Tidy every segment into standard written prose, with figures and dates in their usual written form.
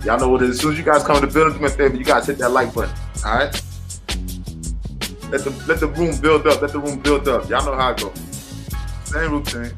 Y'all know what it is. As soon as you guys come to the building, do me a favor. You guys hit that like button. All right. Let the room build up. Let the room build up. Y'all know how it goes. Same routine.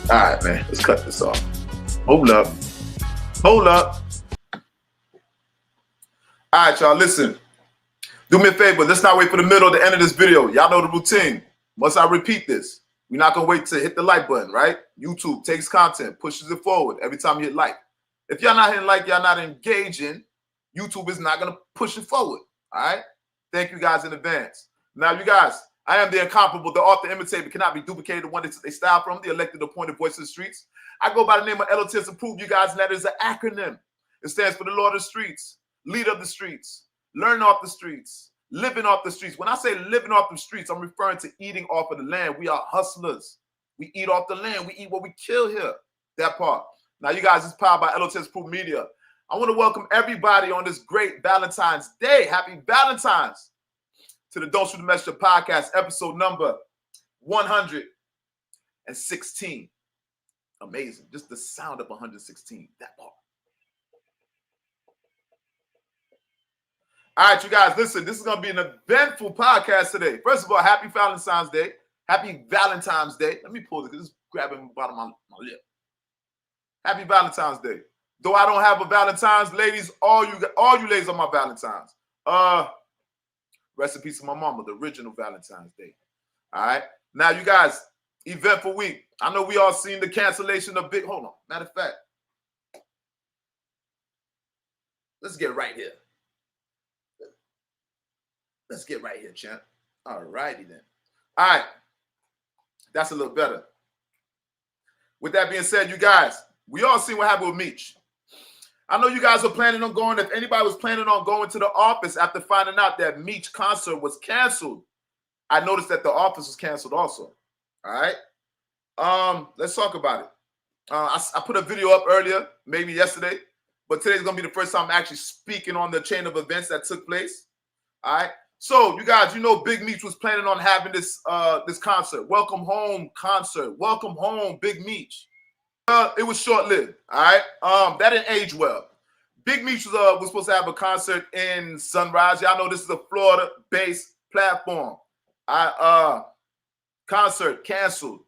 All right, man. Let's cut this off. Hold up. Hold up. All right, y'all. Listen. Do me a favor. Let's not wait for the middle or the end of this video. Y'all know the routine. Must I repeat this? We're not going to wait to hit the like button, right? YouTube takes content, pushes it forward every time you hit like. If y'all not hitting like, y'all not engaging, YouTube is not going to push it forward. All right? Thank you guys in advance. Now, you guys, I am the incomparable, the author, imitator, cannot be duplicated, the one that they style from, the elected, appointed voice of the streets. I go by the name of L.O.T.S. to prove you guys, and that is an acronym. It stands for the Lord of the Streets, leader of the streets, learn off the streets, living off the streets. When I say living off the streets, I'm referring to eating off of the land. We are hustlers. We eat off the land. We eat what we kill here. That part. Now, you guys, it's powered by L.O.T.S. Proof Media. I want to welcome everybody on this great Valentine's Day. Happy Valentine's to the Don't Shoot the Messenger podcast, episode number 116. Amazing. Just the sound of 116. That part. All right, you guys, listen, this is going to be an eventful podcast today. First of all, happy Valentine's Day. Happy Valentine's Day. Let me pull it because it's grabbing the bottom of my lip. Happy Valentine's Day. Though I don't have a Valentine's, ladies, all you ladies are my Valentines. Rest in peace to my mama, the original Valentine's Day. All right. Now, you guys, eventful week. I know we all seen the cancellation of big. Hold on. Matter of fact, let's get right here. Let's get right here, champ. All righty then. All right. That's a little better. With that being said, you guys, we all seen what happened with Meech. I know you guys are planning on going. If anybody was planning on going to the office after finding out that Meech concert was canceled, I noticed that the office was canceled also. All right. Let's talk about it. I put a video up earlier, maybe yesterday, but today's gonna be the first time I'm actually speaking on the chain of events that took place. All right. So you guys, you know, Big Meech was planning on having this this concert, Welcome Home concert. Welcome Home, Big Meech. It was short-lived. All right. That didn't age well. Big Meech was supposed to have a concert in Sunrise. Y'all know this is a Florida-based platform. Concert canceled.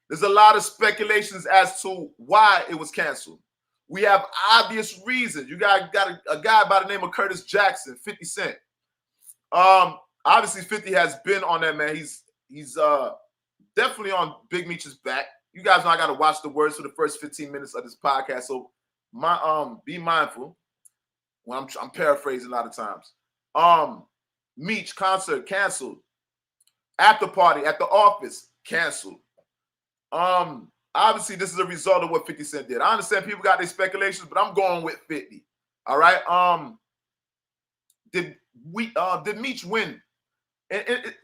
There's a lot of speculations as to why it was canceled. We have obvious reasons. You got a guy by the name of Curtis Jackson, 50 Cent. Obviously 50 has been on that, man. He's definitely on Big Meech's back. You guys know I got to watch the words for the first 15 minutes of this podcast, so be mindful when I'm paraphrasing a lot of times. Meech concert canceled. After party at the office canceled. Obviously this is a result of what 50 Cent did. I understand people got their speculations, but I'm going with 50. All right. Did Meech win?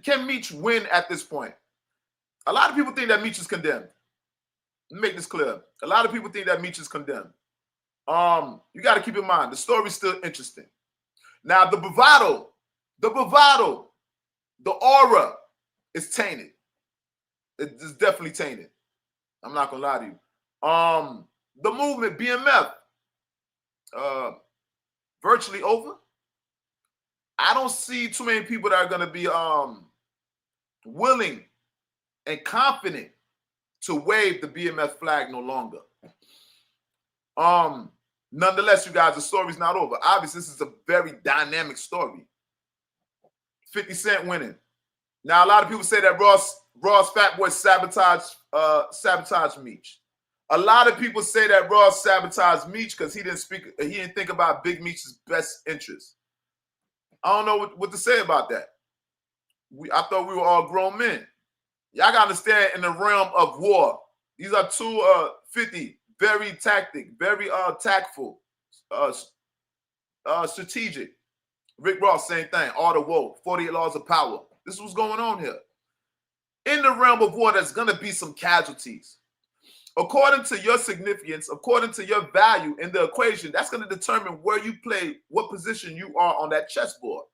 Can Meech win at this point? A lot of people think that Meech is condemned. Let me make this clear. A lot of people think that Meech is condemned. You got to keep in mind, the story's still interesting. Now, the bravado, the aura is tainted. It's definitely tainted. I'm not going to lie to you. The movement, BMF, virtually over. I don't see too many people that are going to be willing and confident to wave the BMF flag no longer. Nonetheless, you guys, the story's not over. Obviously, this is a very dynamic story. 50 Cent winning. Now, a lot of people say that Raw's Fat Boy sabotaged Meech. A lot of people say that Raw sabotaged Meech because he didn't think about Big Meech's best interest. I don't know what to say about that. I thought we were all grown men. Y'all gotta understand, in the realm of war, these are two 50, very very tactful, strategic. Rick Ross, same thing. Art of War, 48 Laws of Power. This is what's going on here. In the realm of war, there's gonna be some casualties. According to your significance, according to your value in the equation, that's going to determine where you play, what position you are on that chessboard.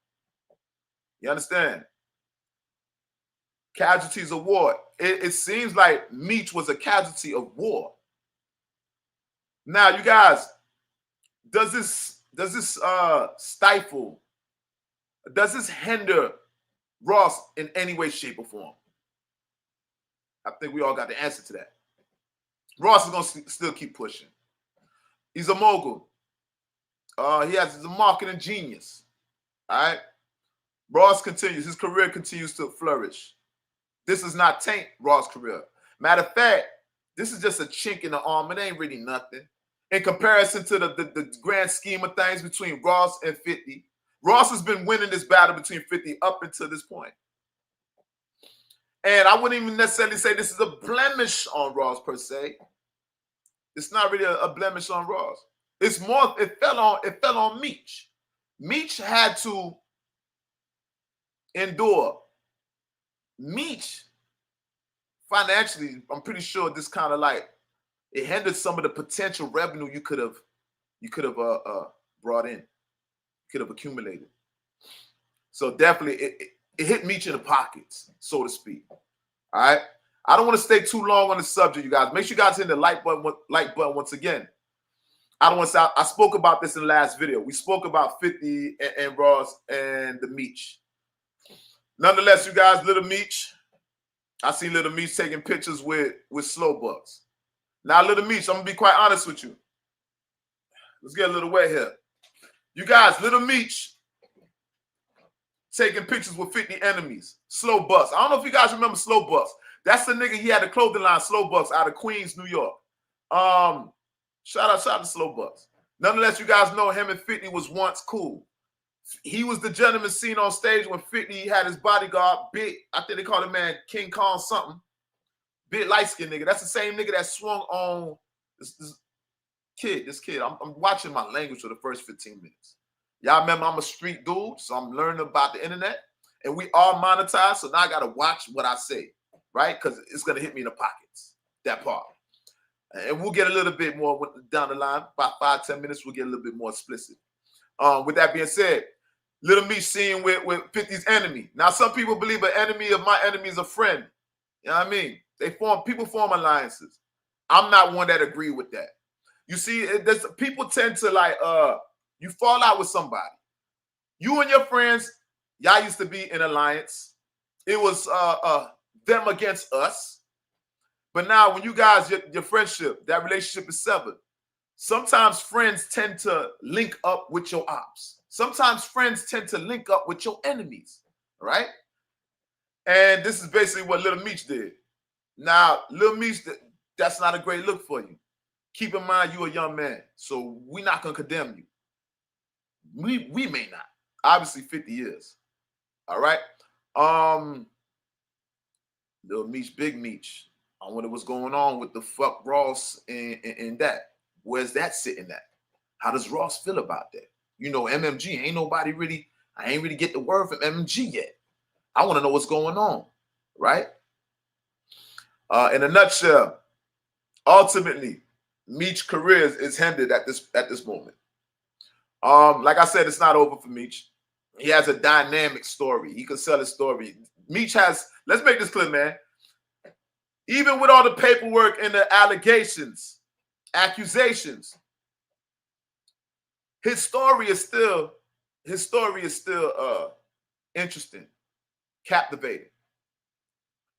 You understand? Casualties of war. It seems like Meech was a casualty of war. Now, you guys, does this stifle, does this hinder Ross in any way, shape, or form? I think we all got the answer to that. Ross is going to still keep pushing. He's a mogul. He's a marketing genius. All right? Ross continues. His career continues to flourish. This does not taint Ross' career. Matter of fact, this is just a chink in the arm. It ain't really nothing. In comparison to the grand scheme of things between Ross and 50, Ross has been winning this battle between 50 up until this point. And I wouldn't even necessarily say this is a blemish on Ross per se. It's not really a blemish on Ross. It's more, it fell on Meech. Meech had to endure. Meech, financially, I'm pretty sure this kind of like, it hindered some of the potential revenue you could have brought in, could have accumulated. So definitely it hit Meech in the pockets, so to speak. All right. I don't want to stay too long on the subject, you guys. Make sure you guys hit the like button once again. I don't want to. I spoke about this in the last video. We spoke about 50 and Ross and the Meech. Nonetheless, you guys, Little Meech. I see Little Meech taking pictures with Slow Bucks. Now, Little Meech, I'm gonna be quite honest with you. Let's get a little wet here. You guys, Little Meech taking pictures with 50 enemies. Slow Bucks. I don't know if you guys remember Slow Bucks. That's the nigga, he had a clothing line, Slow Bucks, out of Queens, New York. Shout out to Slow Bucks. Nonetheless, you guys know him and 50 was once cool. He was the gentleman seen on stage when 50 had his bodyguard, big, I think they call him man King Kong something. Big light-skinned nigga. That's the same nigga that swung on this kid. I'm watching my language for the first 15 minutes. Y'all remember I'm a street dude, so I'm learning about the internet. And we all monetize, so now I got to watch what I say, right? Because it's going to hit me in the pockets, that part. And we'll get a little bit more down the line. About 5-10 minutes, we'll get a little bit more explicit. With that being said, Little Meech seen with 50's enemy. Now, some people believe an enemy of my enemy is a friend. You know what I mean? People form alliances. I'm not one that agree with that. You see, people tend to like, you fall out with somebody. You and your friends, y'all used to be in alliance. It was them against us. But now when you guys, your friendship, that relationship is severed. Sometimes friends tend to link up with your ops. Sometimes friends tend to link up with your enemies, right? And this is basically what Little Meech did. Now, Little Meech, that's not a great look for you. Keep in mind, you're a young man, so we're not going to condemn you. We may not. Obviously, 50 years. All right? Little Meech, Big Meech. I wonder what's going on with the fuck Ross and that. Where's that sitting at? How does Ross feel about that? You know, MMG, I ain't really get the word from MMG yet. I want to know what's going on, right? In a nutshell, ultimately, Meech's career is hindered at this moment. Like I said, it's not over for Meech. He has a dynamic story. He can sell his story. Meech has, let's make this clear, man. Even with all the paperwork and the accusations, his story is still interesting, captivating.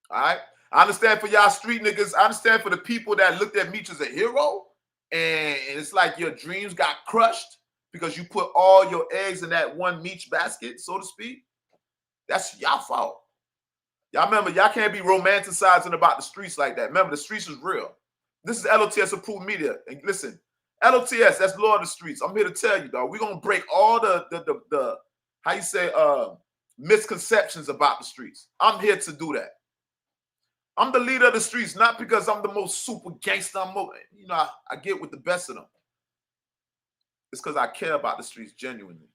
All right. I understand for y'all street niggas. I understand for the people that looked at Meech as a hero, and it's like your dreams got crushed because you put all your eggs in that one Meech basket, so to speak. That's y'all fault. Y'all remember, y'all can't be romanticizing about the streets like that. Remember, the streets is real. This is L.O.T.S approved media. And listen, L.O.T.S, that's Lord of the Streets. I'm here to tell you, dog. We're gonna break all the how you say misconceptions about the streets. I'm here to do that. I'm the leader of the streets, not because I'm the most super gangster. I get with the best of them. It's because I care about the streets genuinely.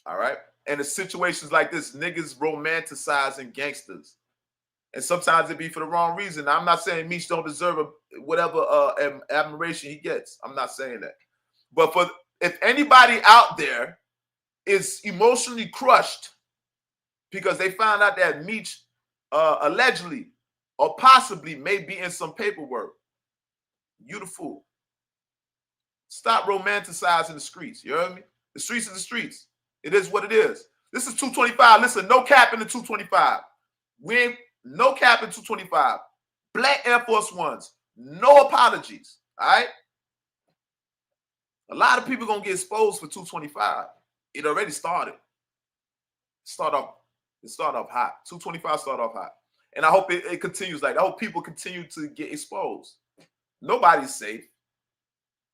All right. And in situations like this, niggas romanticizing gangsters. And sometimes it be for the wrong reason. I'm not saying Meech don't deserve whatever admiration he gets. I'm not saying that. But if anybody out there is emotionally crushed because they found out that Meech allegedly or possibly may be in some paperwork, you the fool. Stop romanticizing the streets. You heard me? The streets are the streets. It is what it is. This is 225. Listen, no cap in the 225. We ain't no cap in 225. Black Air Force Ones. No apologies. All right? A lot of people gonna get exposed for 225. It already started. Start off hot. 225 start off hot. And I hope it continues like that. I hope people continue to get exposed. Nobody's safe.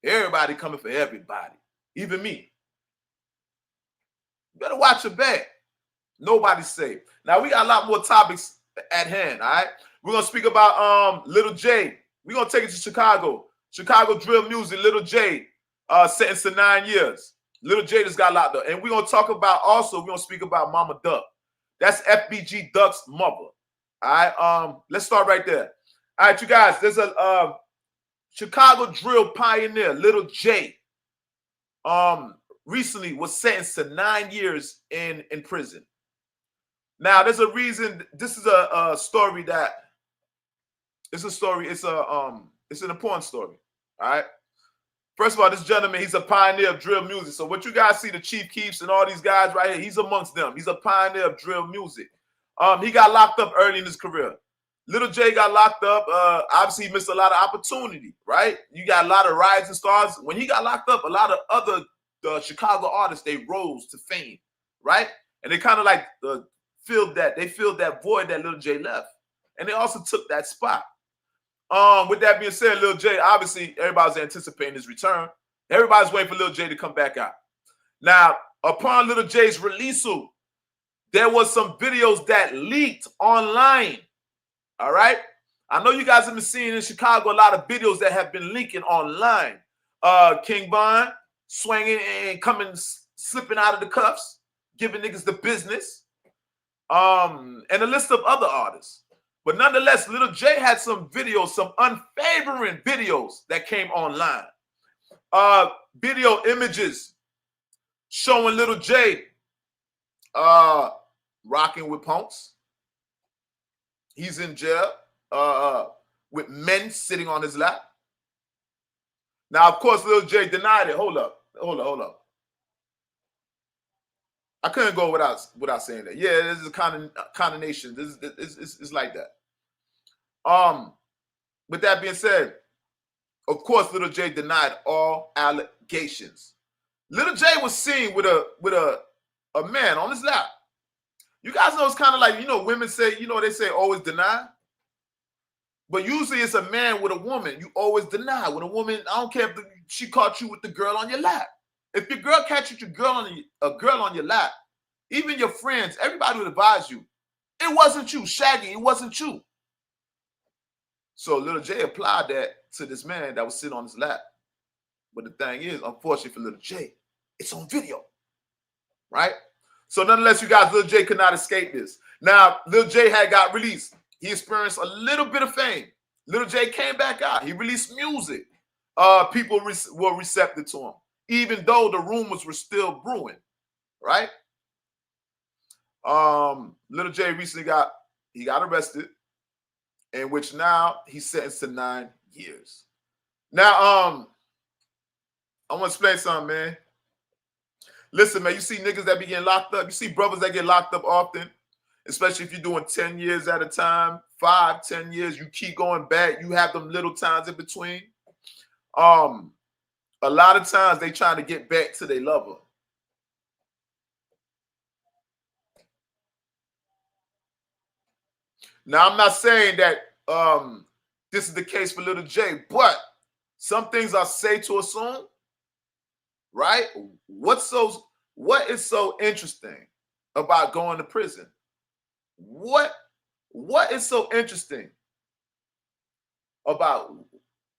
Everybody coming for everybody. Even me. You better watch your back. Nobody's safe. Now we got a lot more topics at hand. All right. We're gonna speak about Little J. We're gonna take it to Chicago. Chicago drill music, Little J, sentenced to 9 years. Little J just got locked up. And we're gonna talk about we're gonna speak about Mama Duck. That's FBG Duck's mother. All right. Let's start right there. All right, you guys. There's a Chicago drill pioneer, Little J. Recently was sentenced to 9 years in prison. Now, there's a reason. This is a story that it's a story. It's an important story. All right. First of all, this gentleman, he's a pioneer of drill music. So what you guys see, the Chief Keefs and all these guys right here, he's amongst them. He's a pioneer of drill music. He got locked up early in his career. Little J got locked up. Obviously, he missed a lot of opportunity, right? You got a lot of rising stars. When he got locked up, a lot of other Chicago artists, they rose to fame, right? And they kind of like filled that void that Little J left. And they also took that spot. With that being said, Lil J, obviously, everybody's anticipating his return. Everybody's waiting for Lil J to come back out. Now, upon Lil J's release, there was some videos that leaked online. All right? I know you guys have been seeing in Chicago a lot of videos that have been leaking online. King Von swinging and slipping out of the cuffs, giving niggas the business. And a list of other artists. But nonetheless, Little J had some videos, some unfavoring videos that came online. Video images showing Little J rocking with punks. He's in jail with men sitting on his lap. Now, of course, Little J denied it. Hold up. I couldn't go without saying that. Yeah, this is a condemnation. This is like that. With that being said, of course, Little J denied all allegations. Little J was seen with a man on his lap. You guys know it's kind of like, women say, they say always deny. But usually it's a man with a woman. You always deny. When a woman, I don't care if she caught you with the girl on your lap. If your girl catches a girl on your lap, even your friends, everybody would advise you. It wasn't you, Shaggy. It wasn't you. So Little J applied that to this man that was sitting on his lap. But the thing is, unfortunately for Little J, it's on video, right? So nonetheless, you guys, Little J could not escape this. Now, Little J had got released. He experienced a little bit of fame. Little J came back out. He released music. People were receptive to him, even though the rumors were still brewing, right? Little J recently got arrested, in which now he's sentenced to 9 years. Now, I want to explain something, man. Listen, man, you see niggas that be getting locked up. You see brothers that get locked up often, especially if you're doing 10 years at a time, 5, 10 years. You keep going back. You have them little times in between. A lot of times they trying to get back to their lover. Now, I'm not saying that this is the case for Little J, but some things I say to assume, right? What is so interesting about going to prison? What is so interesting about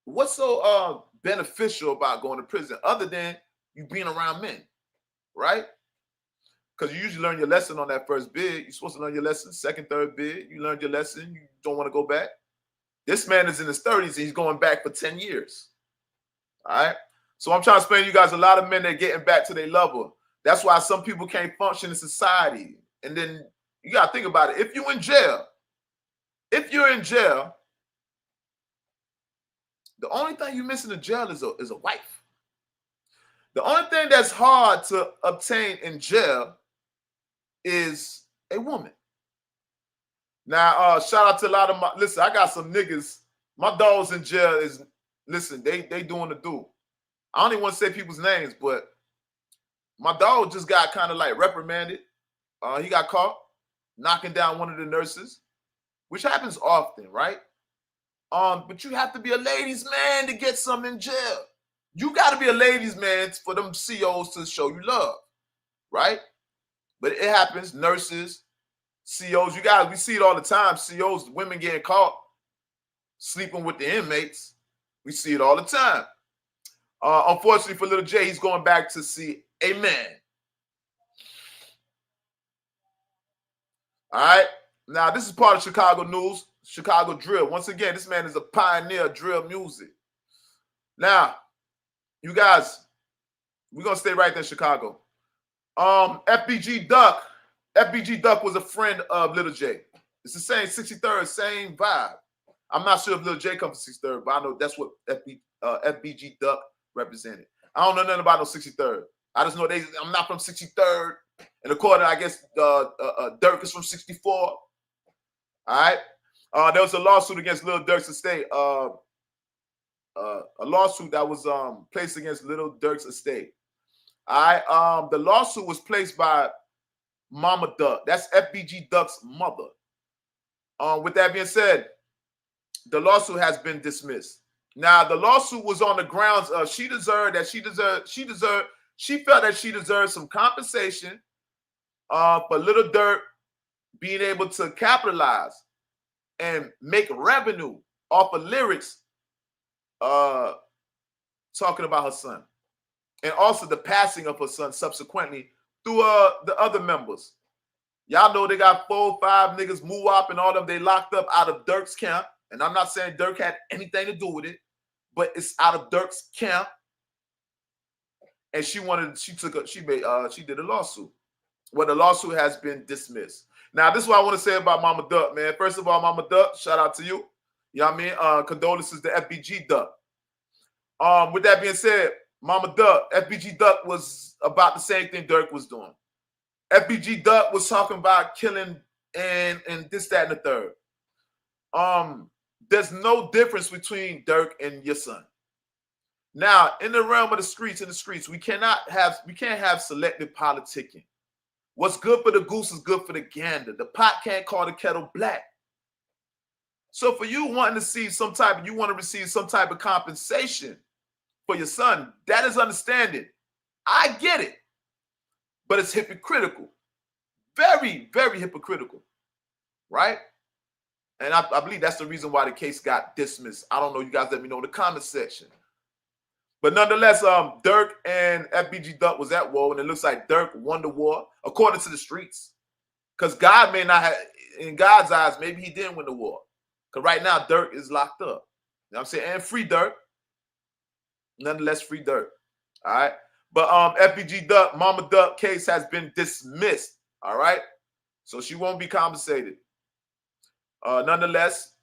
what's so beneficial about going to prison other than you being around men, right? Because you usually learn your lesson on that first bid. You're supposed to learn your lesson second, third bid. You learned your lesson. You don't want to go back. This man is in his 30s and he's going back for 10 years. All right. So I'm trying to explain to you guys a lot of men that are getting back to their lover. That's why some people can't function in society. And then you got to think about it. If you're in jail, the only thing you miss in the jail is a wife. The only thing that's hard to obtain in jail is a woman. Now, shout out to a lot of listen, I got some niggas. My dogs in jail is, listen, they doing the do. I don't even want to say people's names, but my dog just got kind of like reprimanded. He got caught knocking down one of the nurses, which happens often, right? But you have to be a ladies' man to get some in jail. You got to be a ladies' man for them COs to show you love, right? But it happens, nurses, COs, you guys, we see it all the time. COs, women getting caught sleeping with the inmates. We see it all the time. Unfortunately for Little J, he's going back to see a man. All right. Now, this is part of Chicago news, Chicago drill. Once again, this man is a pioneer of drill music. Now, you guys, we're going to stay right there in Chicago. FBG Duck was a friend of Little J. It's the same 63rd, same vibe. I'm not sure if Little J comes from 63rd, but I know that's what FBG Duck represented. I don't know nothing about no 63rd. I just know I'm not from 63rd. And according, I guess, Dirk is from 64. All right. There was a lawsuit against Lil Durk's estate. A lawsuit that was placed against Lil Durk's estate. All right. The lawsuit was placed by Mama Duck. That's FBG Duck's mother. With that being said, the lawsuit has been dismissed. Now, the lawsuit was on the grounds of she felt that she deserved some compensation for Little Durk being able to capitalize and make revenue off of lyrics talking about her son. And also the passing of her son subsequently through the other members. Y'all know they got 4 or 5 niggas, Muwop and all them, they locked up out of Durk's camp. And I'm not saying Durk had anything to do with it, but it's out of Durk's camp. And she did a lawsuit. Well, the lawsuit has been dismissed. Now, this is what I want to say about Mama Duck, man. First of all, Mama Duck, shout out to you. You know what I mean? Condolences to FBG Duck. With that being said, Mama Duck, FBG Duck was about the same thing Durk was doing. FBG Duck was talking about killing and this, that, and the third. There's no difference between Durk and your son. Now, in the realm of the streets, we can't have selective politicking. What's good for the goose is good for the gander. The pot can't call the kettle black. So for you wanting to see you want to receive some type of compensation for your son, that is understanding. I get it. But it's hypocritical. Very, very hypocritical. Right? And I believe that's the reason why the case got dismissed. I don't know. You guys let me know in the comment section. But nonetheless, Durk and FBG Duck was at war, and it looks like Durk won the war, according to the streets. Because God may not have, in God's eyes, maybe he didn't win the war. Because right now, Durk is locked up. You know what I'm saying? And free Durk. Nonetheless, free Durk. All right? But FBG Duck, Mama Duck case has been dismissed. All right? So she won't be compensated. Nonetheless,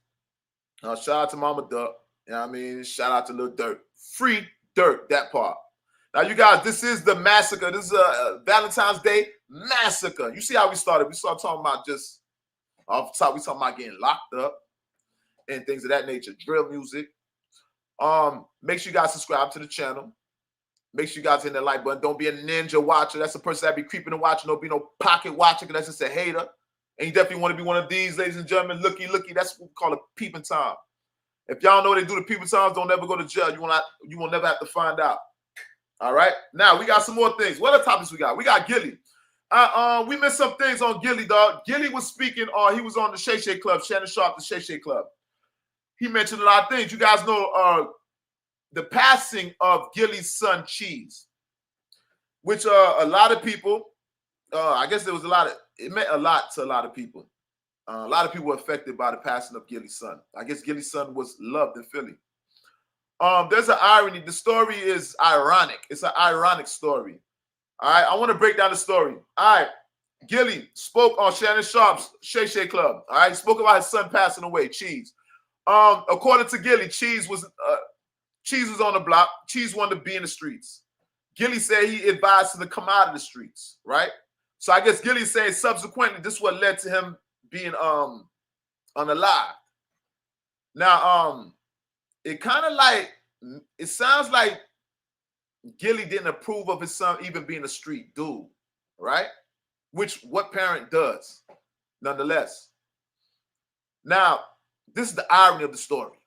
shout out to Mama Duck. You know what I mean? Shout out to Lil Durk. Free Durk, that part. Now, you guys, this is the massacre. This is a Valentine's Day massacre. You see how we started? We started talking about just off the top. We talking about getting locked up and things of that nature. Drill music. Make sure you guys subscribe to the channel. Make sure you guys hit that like button. Don't be a ninja watcher. That's the person that be creeping and watching. Don't be no pocket watcher because that's just a hater. And you definitely want to be one of these, ladies and gentlemen. Looky, that's what we call a peeping Tom. If y'all know they do the peeping Toms, don't ever go to jail. You will never have to find out. All right. Now we got some more things. What other topics we got? We got Gilly. We missed some things on Gilly, dog. Gilly was speaking, he was on the Shay Shay Club, Shannon Sharp, the Shay Shay Club. He mentioned a lot of things. You guys know the passing of Gilly's son, Cheese, which a lot of people, I guess there was it meant a lot to a lot of people. A lot of people were affected by the passing of Gilly's son. I guess Gilly's son was loved in Philly. There's an irony. The story is ironic. It's an ironic story. All right, I want to break down the story. All right, Gilly spoke on Shannon Sharp's Shay Shay Club. All right, he spoke about his son passing away, Cheese. According to Gilly, Cheese was on the block. Cheese wanted to be in the streets. Gilly said he advised him to come out of the streets, right? So I guess Gilly's saying subsequently this is what led to him being unalive. Now, it kind of like, it sounds like Gilly didn't approve of his son even being a street dude, right? Which what parent does, nonetheless. Now, this is the irony of the story.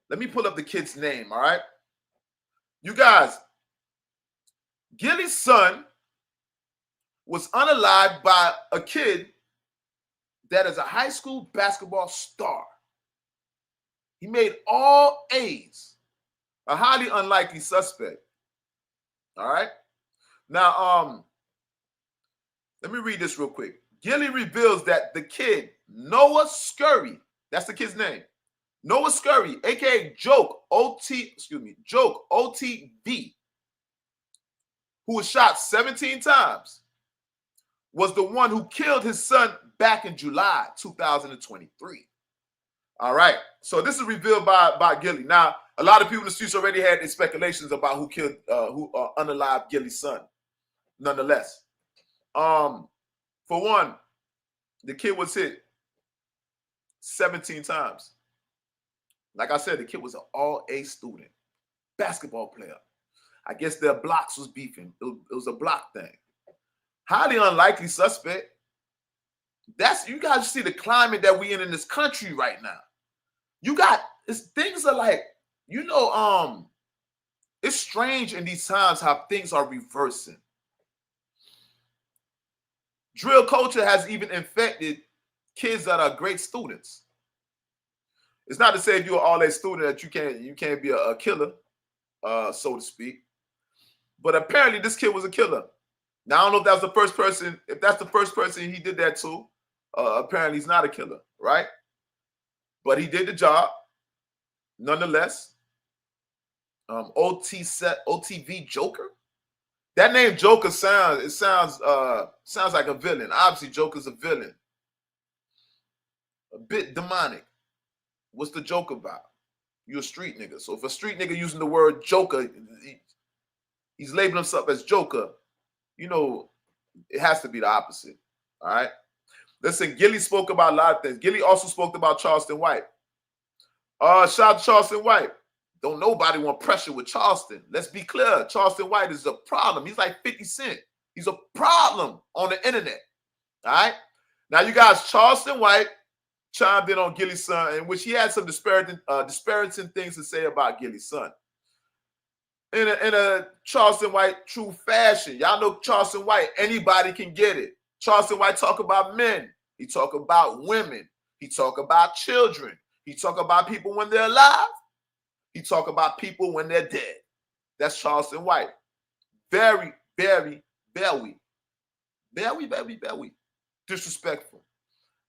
Let me pull up the kid's name, all right? You guys, Gilly's son was unalived by a kid that is a high school basketball star. He made all A's, a highly unlikely suspect. All right? Now, let me read this real quick. Gilly reveals that the kid, Noah Scurry, that's the kid's name, Noah Scurry, aka Joke OTV, who was shot 17 times, was the one who killed his son back in July 2023. All right, so this is revealed by Gilly. Now, a lot of people in the streets already had their speculations about who killed, unalived Gilly's son. Nonetheless, for one, the kid was hit 17 times. Like I said, the kid was an all-A student, basketball player. I guess their blocks was beefing. It was a block thing. Highly unlikely suspect. You guys see the climate that we in this country right now. Things are like, it's strange in these times how things are reversing. Drill culture has even infected kids that are great students. It's not to say if you're an all-A student that you can't be a killer, so to speak. But apparently this kid was a killer. Now, I don't know if that's the first person. If that's the first person he did that to, apparently he's not a killer, right? But he did the job. Nonetheless, OTV Joker. That name Joker sounds like a villain. Obviously, Joker's a villain. A bit demonic. What's the joke about? You're a street nigga. So if a street nigga using the word Joker, he's labeling himself as Joker, it has to be the opposite. All right. Listen, Gilly spoke about a lot of things. Gilly also spoke about Charleston White. Shout out to Charleston White. Don't nobody want pressure with Charleston. Let's be clear. Charleston White is a problem. He's like 50 Cent. He's a problem on the internet. All right. Now, you guys, Charleston White chimed in on Gilly's son, in which he had some disparaging things to say about Gilly's son. In a Charleston White true fashion. Y'all know Charleston White, anybody can get it. Charleston White talk about men. He talk about women. He talk about children. He talk about people when they're alive. He talk about people when they're dead. That's Charleston White. Very, very, very disrespectful.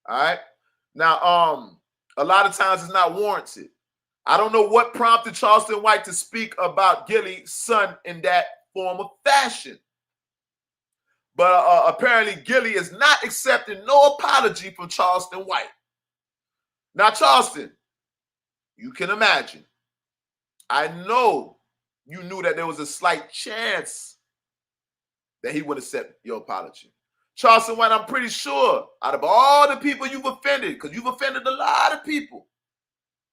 All right. Now, a lot of times it's not warranted. I don't know what prompted Charleston White to speak about Gilly's son in that form of fashion. But apparently Gilly is not accepting no apology from Charleston White. Now, Charleston, you can imagine. I know you knew that there was a slight chance that he would accept your apology. Charleston White, I'm pretty sure out of all the people you've offended, because you've offended a lot of people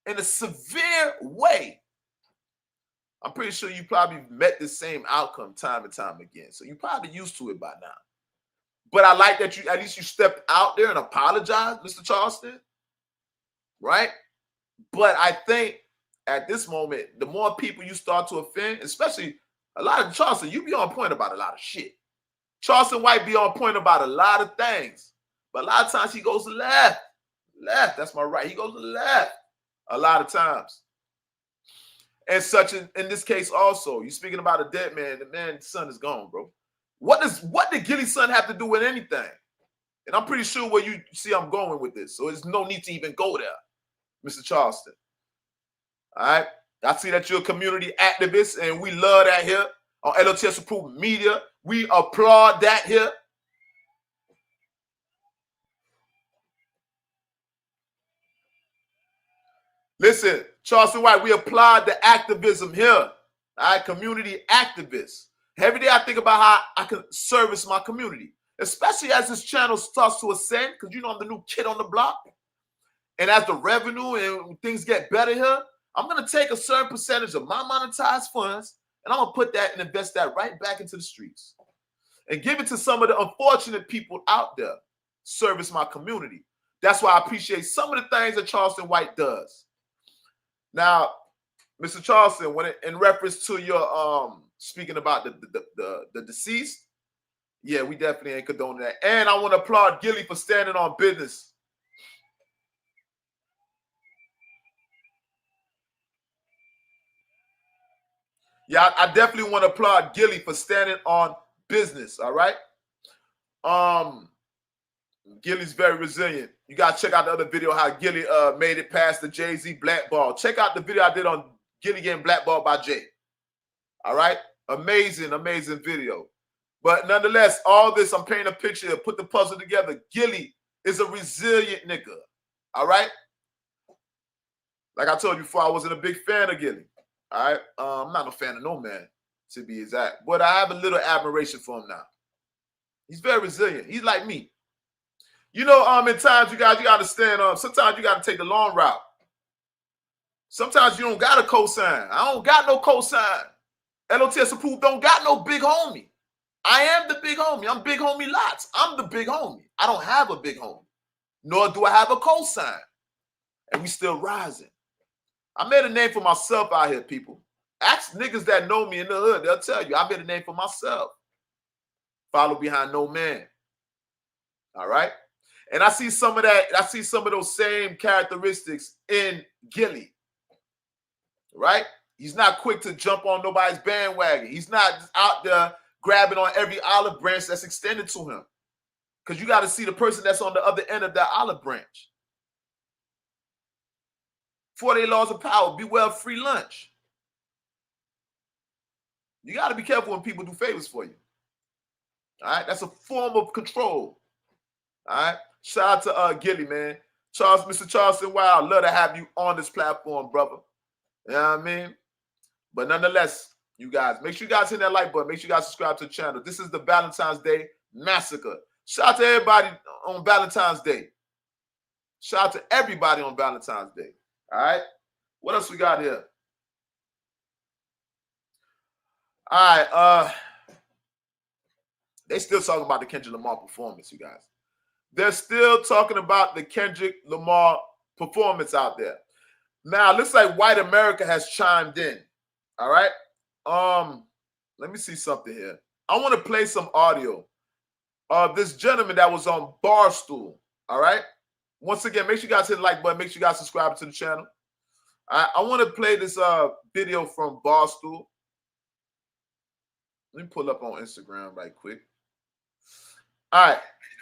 in a severe way, I'm pretty sure you probably met the same outcome time and time again. So you're probably used to it by now. But I like that at least you stepped out there and apologized, Mr. Charleston. Right? But I think at this moment, the more people you start to offend, especially a lot of Charleston, you be on point about a lot of shit. Charleston White be on point about a lot of things. But a lot of times he goes left. Left, that's my right. He goes left a lot of times. And such in this case also, you're speaking about a dead man. The man's son is gone, bro. What did Gilly's son have to do with anything? And I'm pretty sure where you see I'm going with this. So there's no need to even go there, Mr. Charleston. All right? I see that you're a community activist, and we love that here on L.O.T.S Approved Media. We applaud that here. Listen, Charleston White, we applaud the activism here. All right, community activists. Every day I think about how I can service my community, especially as this channel starts to ascend, because you know I'm the new kid on the block. And as the revenue and things get better here, I'm going to take a certain percentage of my monetized funds, and I'm going to put that and invest that right back into the streets and give it to some of the unfortunate people out there. Service my community. That's why I appreciate some of the things that Charleston White does. Now, Mr. Charleston, in reference to your speaking about the deceased, yeah, we definitely ain't condoning that. And I want to applaud Gilly for standing on business. Yeah, I definitely want to applaud Gilly for standing on business. All right. Gilly's very resilient. You gotta check out the other video how Gilly made it past the Jay-Z blackball. Check out the video I did on Gilly getting blackballed by Jay. All right, amazing, amazing video. But nonetheless, all this I'm painting a picture, put the puzzle together. Gilly is a resilient nigga. All right. Like I told you before, I wasn't a big fan of Gilly. All right, I'm not a fan of no man, to be exact. But I have a little admiration for him now. He's very resilient. He's like me. You know, in times you gotta understand, sometimes you gotta take the long route. Sometimes you don't got a cosign. I don't got no cosign. L.O.T.S Approved don't got no big homie. I am the big homie. I'm big homie L.O.T.S. I'm the big homie. I don't have a big homie, nor do I have a cosign. And we still rising. I made a name for myself out here, people. Ask niggas that know me in the hood. They'll tell you I made a name for myself. Follow behind no man. All right? And I see some of that. I see some of those same characteristics in Gilly. Right? He's not quick to jump on nobody's bandwagon. He's not out there grabbing on every olive branch that's extended to him. Because you got to see the person that's on the other end of that olive branch. 48 laws of power. Beware of free lunch. You got to be careful when people do favors for you. All right? That's a form of control. All right? Shout out to Gilly, man. Mr. Charleston Wild, love to have you on this platform, brother. You know what I mean? But nonetheless, you guys, make sure you guys hit that like button. Make sure you guys subscribe to the channel. This is the Valentine's Day Massacre. Shout out to everybody on Valentine's Day. Shout out to everybody on Valentine's Day. All right? What else we got here? All right. They still talking about the Kendrick Lamar performance, you guys. They're still talking about the Kendrick Lamar performance out there. Now, it looks like white America has chimed in. All right. Let me see something here. I want to play some audio of this gentleman that was on Barstool. All right. Once again, make sure you guys hit the like button. Make sure you guys subscribe to the channel. I want to play this video from Barstool. Let me pull up on Instagram right quick. All right.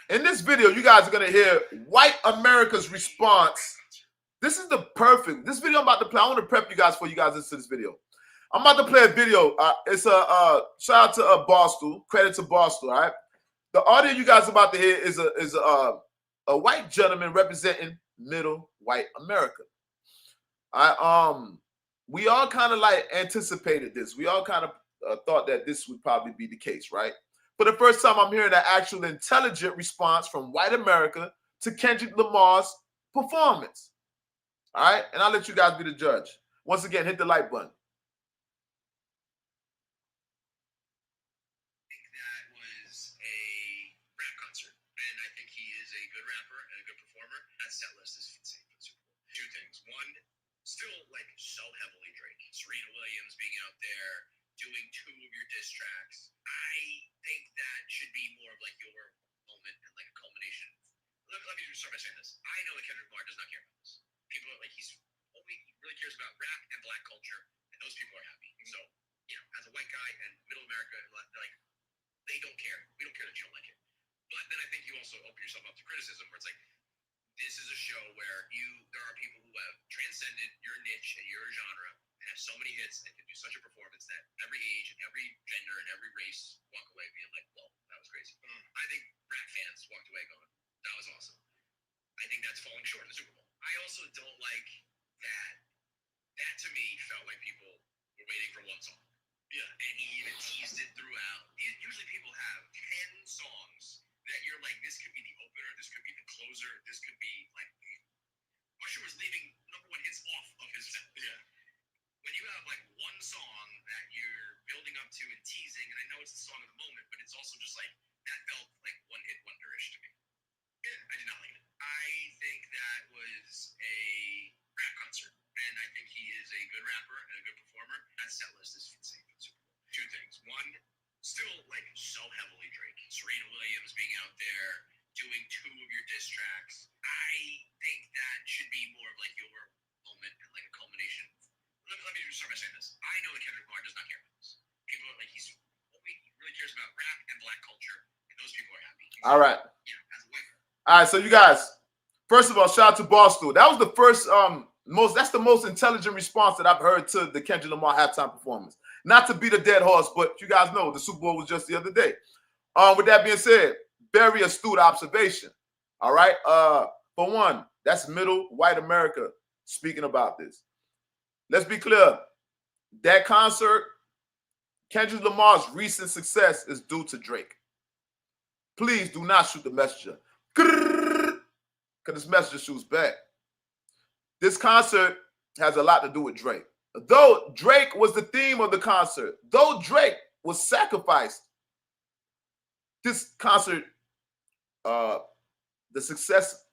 In this video, you guys are going to hear white America's response. This is the perfect. This video I'm about to play. I want to prep you guys for you guys listen to this video. I'm about to play a video. It's a shout out to Barstool. Credit to Barstool. All right. The audio you guys are about to hear is a white gentleman representing middle white America. We all kind of like anticipated this. We all kind of thought that this would probably be the case, right? For the first time, I'm hearing an actual intelligent response from white America to Kendrick Lamar's performance. All right? And I'll let you guys be the judge. Once again, hit the like button. That was a rap concert. is a good rapper and a good performer. That set list is insane for the Super Bowl. Two things. One, still like so heavily Drake. Serena Williams being out there doing two of your diss tracks. I think that should be more of like your moment and like a culmination. Let me just start by saying this. I know that Kendrick Lamar does not care about this. People are like, he really cares about rap and black culture, and those people are happy. So, you know, as a white guy and middle America, like, they don't care. We don't care that you don't like it. But then I think you also open yourself up to criticism where it's like, this is a show where there are people who have transcended your niche and your genre and have so many hits and can do such a performance that every age and every gender and every race walk away being like, well, that was crazy. I think rap fans walked away going, that was awesome. I think that's falling short of the Super Bowl. I also don't like that. That to me felt like people were waiting for one song. Yeah. And he even teased it throughout. Usually people have 10 songs that you're like, this could be the opener, this could be the closer, this could be like, Usher was leaving number one hits off of his set. Yeah. When you have like one song that you're building up to and teasing, and I know it's the song of the moment, but it's also just like, that felt like one hit wonder-ish to me. Yeah, I did not like it. I think that was a rap concert, and I think he is a good rapper and a good performer. That set list is insane for the Super Bowl. Two things. One, still like so heavily Drake. Serena Williams being out there doing two of your diss tracks. I think that should be more of like your moment and like a culmination. Let me just start by saying this. I know that Kendrick Lamar does not care about this. People are like, he really cares about rap and black culture, and those people are happy. All right. Yeah, as a white guy. All right, so you guys, first of all, shout out to Barstool. That was the first, that's the most intelligent response that I've heard to the Kendrick Lamar halftime performance. Not to beat a dead horse, but you guys know the Super Bowl was just the other day. With that being said, very astute observation. All right. For one, that's middle white America speaking about this. Let's be clear. That concert, Kendrick Lamar's recent success is due to Drake. Please do not shoot the messenger. Because this messenger shoots back. This concert has a lot to do with Drake. Though Drake was the theme of the concert, though Drake was sacrificed, this concert, the success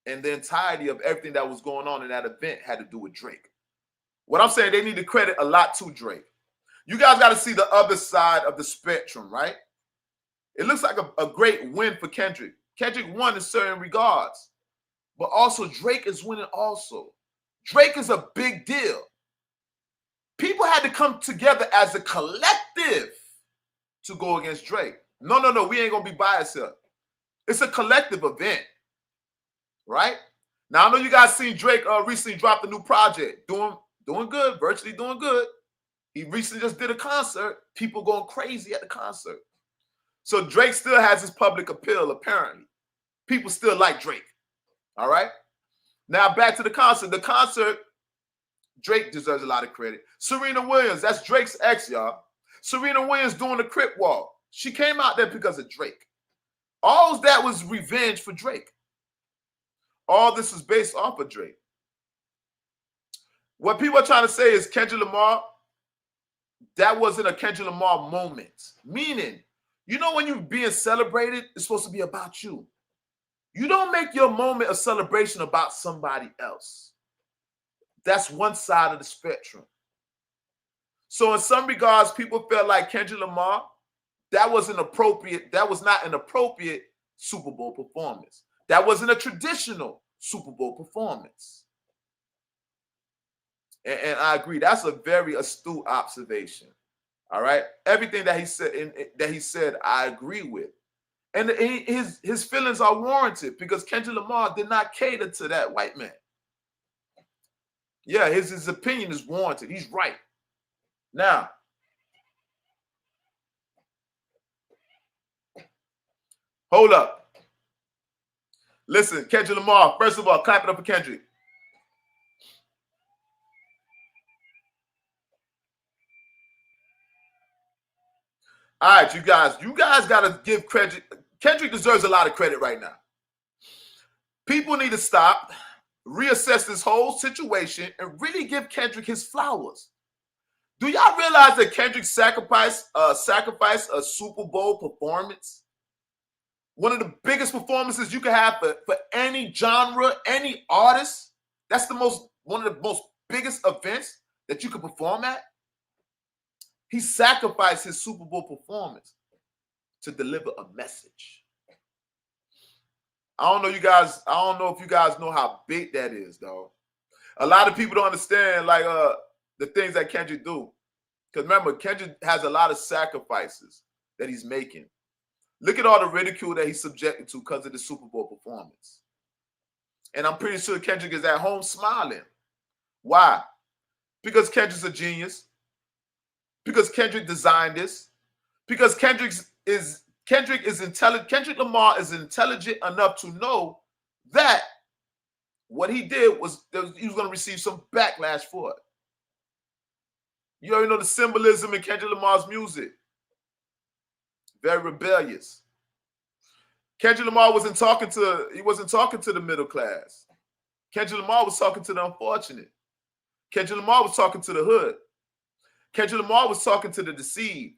and the entirety of everything that was going on in that event had to do with Drake. What I'm saying, they need to credit a lot to Drake. You guys got to see the other side of the spectrum, right? It looks like a great win for Kendrick. Kendrick won in certain regards, but also Drake is winning also. Drake is a big deal. People had to come together as a collective to go against Drake. No, we ain't going to be biased here. It's a collective event, right? Now, I know you guys seen Drake recently dropped a new project, doing good, virtually doing good. He recently just did a concert. People going crazy at the concert. So Drake still has his public appeal, apparently. People still like Drake. All right? Now back to the concert. The concert, Drake deserves a lot of credit. Serena Williams, that's Drake's ex, y'all. Serena Williams doing the Crip Walk. She came out there because of Drake. All that was revenge for Drake. All this is based off of Drake. What people are trying to say is Kendrick Lamar, that wasn't a Kendrick Lamar moment. Meaning, you know when you're being celebrated, it's supposed to be about you. You don't make your moment a celebration about somebody else. That's one side of the spectrum. So in some regards, people felt like Kendrick Lamar, that was not an appropriate Super Bowl performance. That wasn't a traditional Super Bowl performance. And I agree. That's a very astute observation. All right. Everything that he said, I agree with. And his feelings are warranted because Kendrick Lamar did not cater to that white man. Yeah, his opinion is warranted. He's right. Now, hold up. Listen, Kendrick Lamar, first of all, clap it up for Kendrick. All right, you guys got to give credit. Kendrick deserves a lot of credit right now. People need to stop, reassess this whole situation, and really give Kendrick his flowers. Do y'all realize that Kendrick sacrificed a Super Bowl performance one of the biggest performances you can have for any genre, any artist. That's one of the most biggest events that you could perform at. He sacrificed his Super Bowl performance to deliver a message. I don't know if you guys know how big that is, though. A lot of people don't understand like the things that Kendrick do. Because remember, Kendrick has a lot of sacrifices that he's making. Look at all the ridicule that he's subjected to because of the Super Bowl performance. And I'm pretty sure Kendrick is at home smiling. Why? Because Kendrick's a genius. Because Kendrick designed this. Because Kendrick is intelligent. Kendrick Lamar is intelligent enough to know that what he did was he was going to receive some backlash for it. You already know the symbolism in Kendrick Lamar's music. Very rebellious. Kendrick Lamar wasn't talking to the middle class. Kendrick Lamar was talking to the unfortunate. Kendrick Lamar was talking to the hood. Kendrick Lamar was talking to the deceived.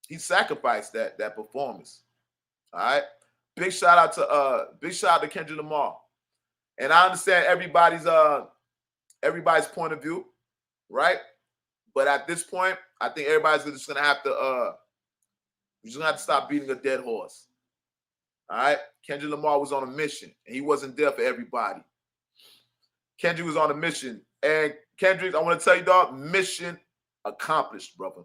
He sacrificed that performance. All right. Big shout out to Kendrick Lamar. And I understand everybody's point of view, right? But at this point, I think everybody's just gonna have to stop beating a dead horse. All right. Kendrick Lamar was on a mission, and he wasn't there for everybody. Kendrick was on a mission, and Kendrick, I want to tell you, dog, mission accomplished, brother.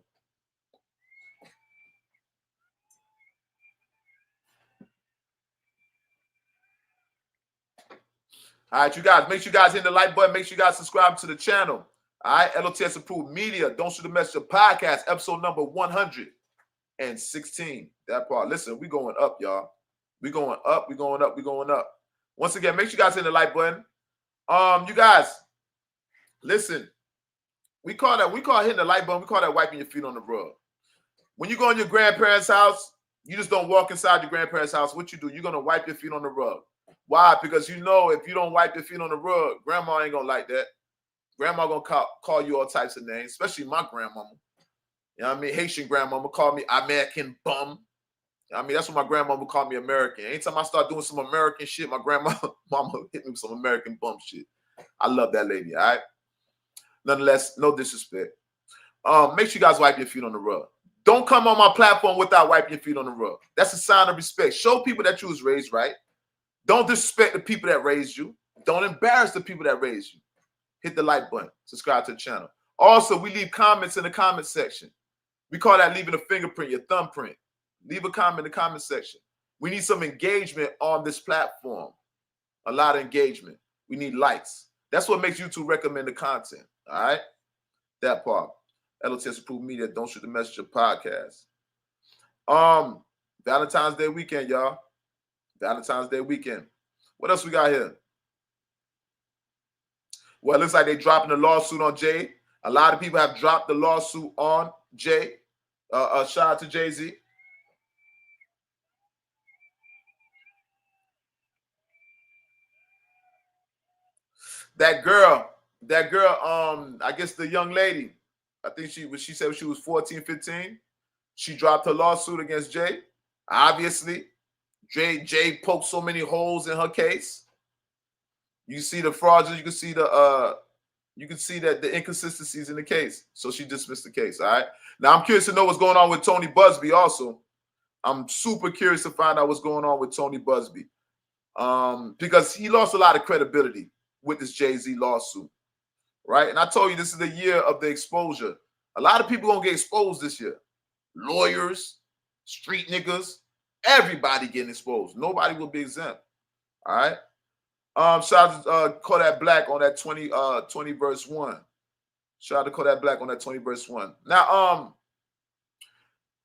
All right, you guys, make sure you guys hit the like button. Make sure you guys subscribe to the channel. All right, L.O.T.S approved media. Don't Shoot the Messenger podcast, episode number 116. That part. Listen, we going up, y'all. We going up. We going up. We going up. Once again, make sure you guys hit the like button. You guys, listen. We call hitting the like button. We call that wiping your feet on the rug. When you go in your grandparents' house, you just don't walk inside your grandparents' house. What you do? You're gonna wipe your feet on the rug. Why? Because you know if you don't wipe your feet on the rug, grandma ain't gonna like that. Grandma gonna call you all types of names, especially my grandmama. You know what I mean? Haitian grandmama called me American bum. You know what I mean, that's what my grandmama called me, American. Anytime I start doing some American shit, my mama hit me with some American bum shit. I love that lady, all right? Nonetheless, no disrespect. Make sure you guys wipe your feet on the rug. Don't come on my platform without wiping your feet on the rug. That's a sign of respect. Show people that you was raised right. Don't disrespect the people that raised you. Don't embarrass the people that raised you. Hit the like button. Subscribe to the channel. Also, we leave comments in the comment section. We call that leaving a fingerprint, your thumbprint. Leave a comment in the comment section. We need some engagement on this platform. A lot of engagement. We need likes. That's what makes YouTube recommend the content. All right? That part. L.O.T.S approved media. Don't Shoot the Messenger podcast. Valentine's Day weekend, y'all. Valentine's Day weekend. What else we got here? Well, it looks like they're dropping the lawsuit on Jay. A lot of people have dropped the lawsuit on Jay. Shout out to Jay-Z. That girl, I guess the young lady, I think she said she was 14, 15. She dropped her lawsuit against Jay. Obviously, Jay poked so many holes in her case. You see the fraudulence, you can see that the inconsistencies in the case. So she dismissed the case. All right. Now I'm curious to know what's going on with Tony Busby also. I'm super curious to find out what's going on with Tony Busby. Because he lost a lot of credibility with this Jay-Z lawsuit. Right? And I told you this is the year of the exposure. A lot of people gonna get exposed this year. Lawyers, street niggas, everybody getting exposed. Nobody will be exempt. All right. Shout out to Kodak Black on that 20 verse 1. Shout out to Kodak Black on that 20 verse 1. Now,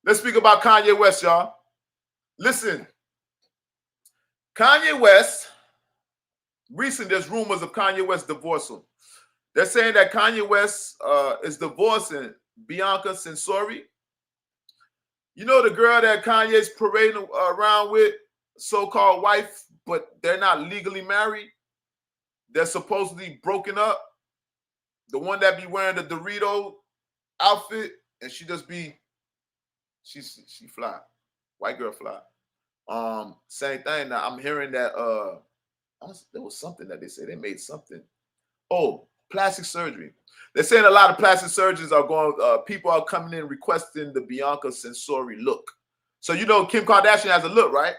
let's speak about Kanye West, y'all. Listen, Kanye West, recently there's rumors of Kanye West divorcing. They're saying that Kanye West is divorcing Bianca Censori. You know the girl that Kanye's parading around with, so-called wife, but they're not legally married. They're supposedly broken up. The one that be wearing the Dorito outfit, and she fly. White girl fly. Same thing. Now I'm hearing that there was something that they said they made something. Oh, plastic surgery. They're saying a lot of plastic surgeons are going. People are coming in requesting the Bianca Censori look. So you know Kim Kardashian has a look, right?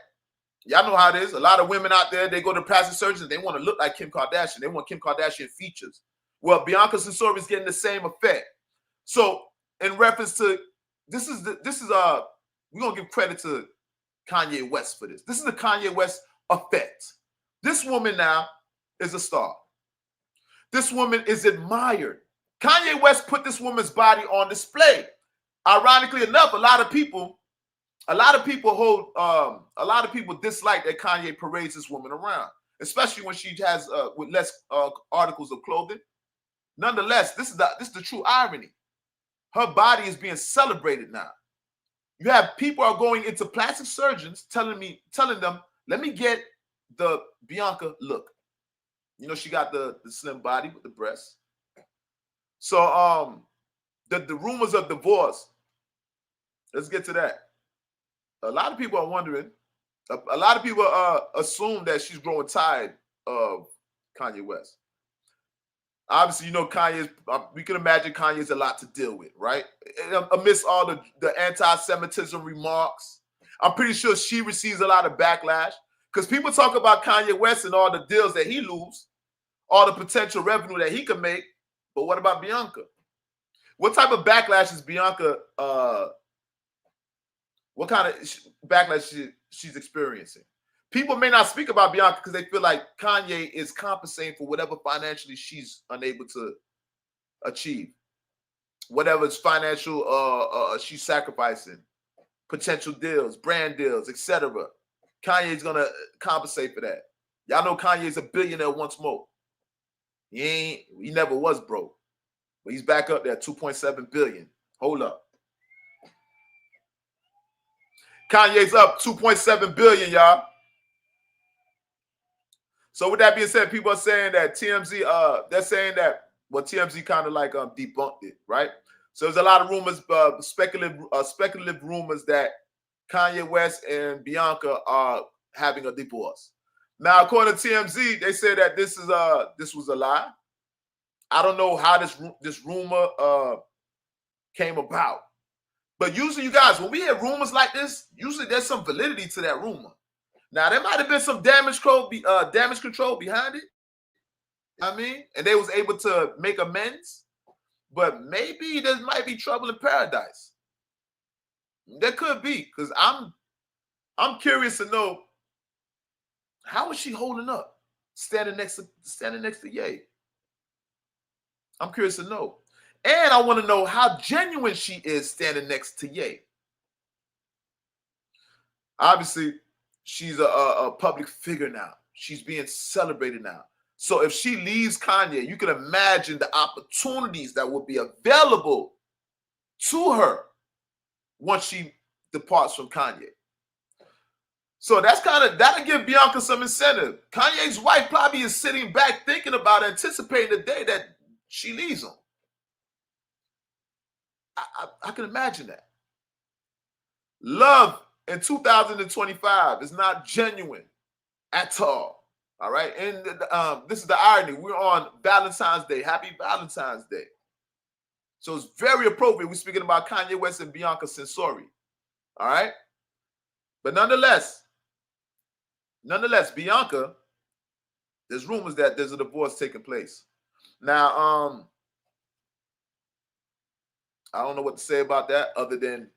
Y'all know how it is. A lot of women out there, they go to plastic surgeons. They want to look like Kim Kardashian. They want Kim Kardashian features. Well, Bianca Censori is getting the same effect. So in reference to we're gonna give credit to Kanye West for this. This is the Kanye West effect. This woman now is a star. This woman is admired. Kanye West put this woman's body on display. Ironically enough, a lot of people dislike that Kanye parades this woman around, especially when she has with less articles of clothing. Nonetheless, this is the true irony. Her body is being celebrated now. You have people are going into plastic surgeons telling them, let me get the Bianca look. You know, she got the slim body with the breasts. So the rumors of divorce, let's get to that. A lot of people are wondering, a lot of people assume that she's growing tired of Kanye West. Obviously, you know, we can imagine Kanye's a lot to deal with, right? Amidst all the anti-Semitism remarks, I'm pretty sure she receives a lot of backlash because people talk about Kanye West and all the deals that he loses, all the potential revenue that he can make. But what about Bianca? What type of backlash is Bianca, what kind of backlash she's experiencing? People may not speak about Bianca because they feel like Kanye is compensating for whatever financially she's unable to achieve. Whatever is financial she's sacrificing, potential deals, brand deals, etc. Kanye's gonna compensate for that. Y'all know Kanye's a billionaire once more. He never was broke. But he's back up there, 2.7 billion. Hold up. Kanye's up 2.7 billion, y'all. So with that being said, people are saying that TMZ, they're saying that, well, TMZ kind of like debunked it, right? So there's a lot of rumors, speculative rumors that Kanye West and Bianca are having a divorce. Now, according to TMZ, they say that this was a lie. I don't know how this rumor came about, but usually, you guys, when we hear rumors like this, usually there's some validity to that rumor. Now, there might have been some damage control behind it. I mean, and they was able to make amends, but maybe there might be trouble in paradise. There could be, because I'm curious to know, how is she holding up, standing next to Ye? I'm curious to know, and I want to know how genuine she is standing next to Ye. Obviously, she's a public figure now. She's being celebrated now. So if she leaves Kanye, you can imagine the opportunities that will be available to her once she departs from Kanye. So that'll give Bianca some incentive. Kanye's wife probably is sitting back thinking about, anticipating the day that she leaves him. I can imagine that. Love in 2025 is not genuine at all. All right. And this is the irony. We're on Valentine's Day. Happy Valentine's Day. So it's very appropriate. We're speaking about Kanye West and Bianca Censori. All right. But nonetheless, Bianca, there's rumors that there's a divorce taking place. Now, I don't know what to say about that other than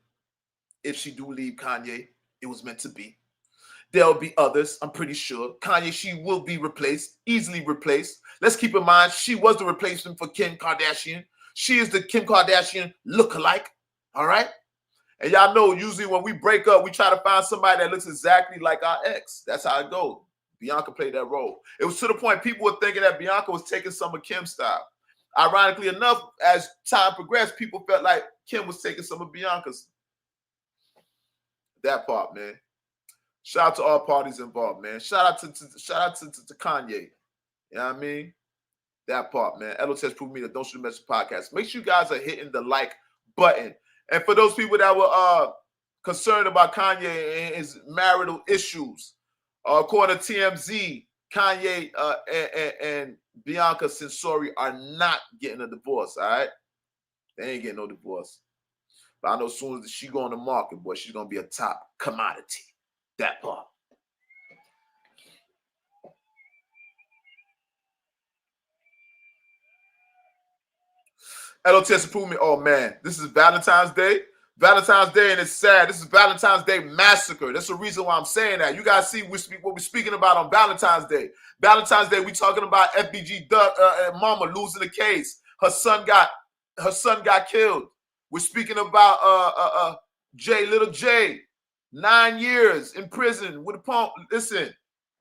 if she do leave Kanye, it was meant to be. There'll be others, I'm pretty sure. Kanye, she will be replaced, easily replaced. Let's keep in mind, she was the replacement for Kim Kardashian. She is the Kim Kardashian lookalike, all right? And y'all know, usually when we break up, we try to find somebody that looks exactly like our ex. That's how it goes. Bianca played that role. It was to the point people were thinking that Bianca was taking some of Kim's style. Ironically enough, as time progressed, people felt like Kim was taking some of Bianca's. That part, man. Shout out to all parties involved, man. Shout out to Kanye. You know what I mean? That part, man. L.O.T.S Prove Me That Don't Shoot the Message podcast. Make sure you guys are hitting the like button. And for those people that were concerned about Kanye and his marital issues. According to TMZ, Kanye and Bianca Censori are not getting a divorce, all right? They ain't getting no divorce. But I know as soon as she go on the market, boy, she's going to be a top commodity. That part. L.O.T.S approved me. Oh, man. This is Valentine's Day. Valentine's Day, and it's sad. This is Valentine's Day Massacre. That's the reason why I'm saying that. You guys see what we're speaking about on Valentine's Day. Valentine's Day, we talking about FBG mama losing the case. Her son got killed. We're speaking about little J, 9 years in prison with a pump. Listen,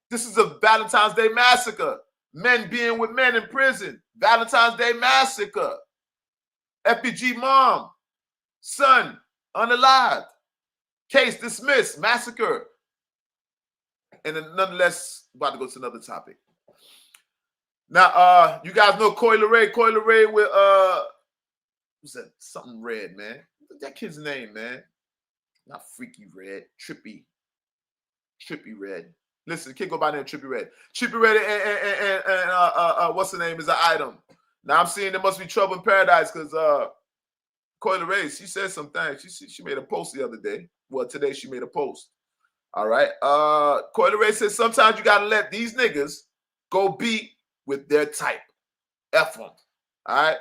this is a Valentine's Day massacre. Men being with men in prison. Valentine's Day massacre. FBG mom, son, unalived. Case dismissed. Massacre. And then nonetheless, about to go to another topic. Now, you guys know Coi Leray. Coi Leray with what's that? Something Red, man. What's that kid's name, man? Not Freaky Red. Trippy Red. Listen, the kid go by the name Trippy Red. Trippy Red and what's the name is an item. Now I'm seeing there must be trouble in paradise because Coi Leray, she said some things. She made a post the other day. Well, today she made a post. All right. Coi Leray says sometimes you gotta let these niggas go be with their type. F them. All right.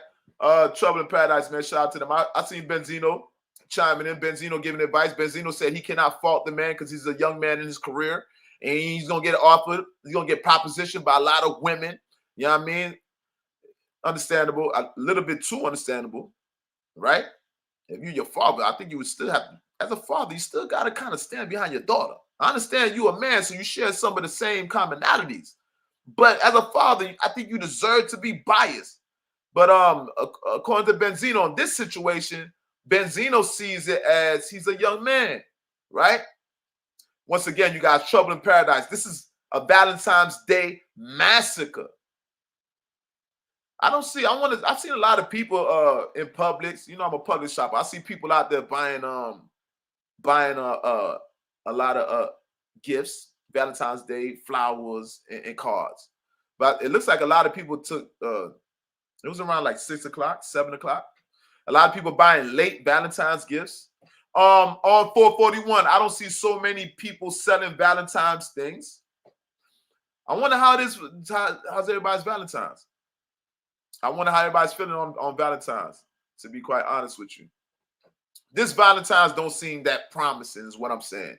Trouble in paradise, man. Shout out to them. I seen Benzino chiming in. Benzino giving advice. Benzino said he cannot fault the man because he's a young man in his career and he's gonna get offered. He's gonna get propositioned by a lot of women. You know what I mean? Understandable. A little bit too understandable, right? If you're your father, I think you would still have, as a father, you still got to kind of stand behind your daughter. I understand you a man, so you share some of the same commonalities. But as a father, I think you deserve to be biased. But according to Benzino, in this situation, Benzino sees it as he's a young man, right? Once again, you guys, trouble in paradise. This is a Valentine's Day massacre. I've seen a lot of people in Publix. You know, I'm a Publix shopper. I see people out there buying a lot of gifts, Valentine's Day, flowers, and cards. But it looks like a lot of people took it was around like 6 o'clock, 7 o'clock. A lot of people buying late Valentine's gifts. On 441, I don't see so many people selling Valentine's things. I wonder how's everybody's Valentine's. I wonder how everybody's feeling on Valentine's, to be quite honest with you. This Valentine's don't seem that promising is what I'm saying.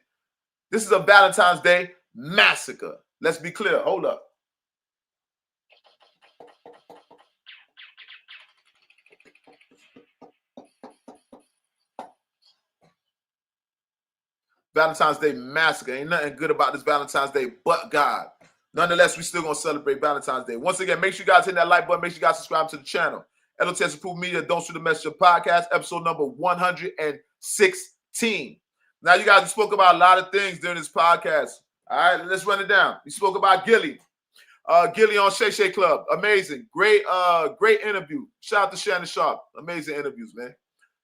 This is a Valentine's Day massacre. Let's be clear. Hold up. Valentine's Day massacre. Ain't nothing good about this Valentine's Day but God. Nonetheless, we still going to celebrate Valentine's Day. Once again, make sure you guys hit that like button. Make sure you guys subscribe to the channel. L.O.T.S Approved Media, Don't Shoot the Messenger podcast, episode number 116. Now, you guys spoke about a lot of things during this podcast. All right, let's run it down. We spoke about Gilly. Gilly on Shay Shay Club. Amazing. Great interview. Shout out to Shannon Sharp. Amazing interviews, man.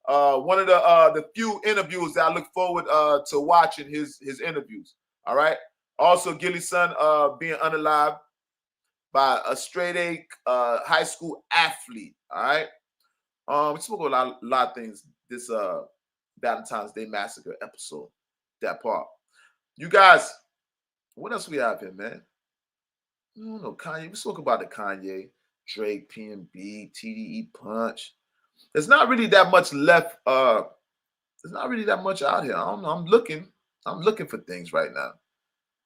One of the few interviews that I look forward to watching his interviews. All right. Also, Gilly's son being unalived by a straight A high school athlete. All right. We spoke about a lot of things this Valentine's Day Massacre episode. That part. You guys, what else we have here, man? I don't know, Kanye. We spoke about the Kanye, Drake, PNB, TDE Punch. There's not really that much left. There's not really that much out here. I don't know. I'm looking for things right now.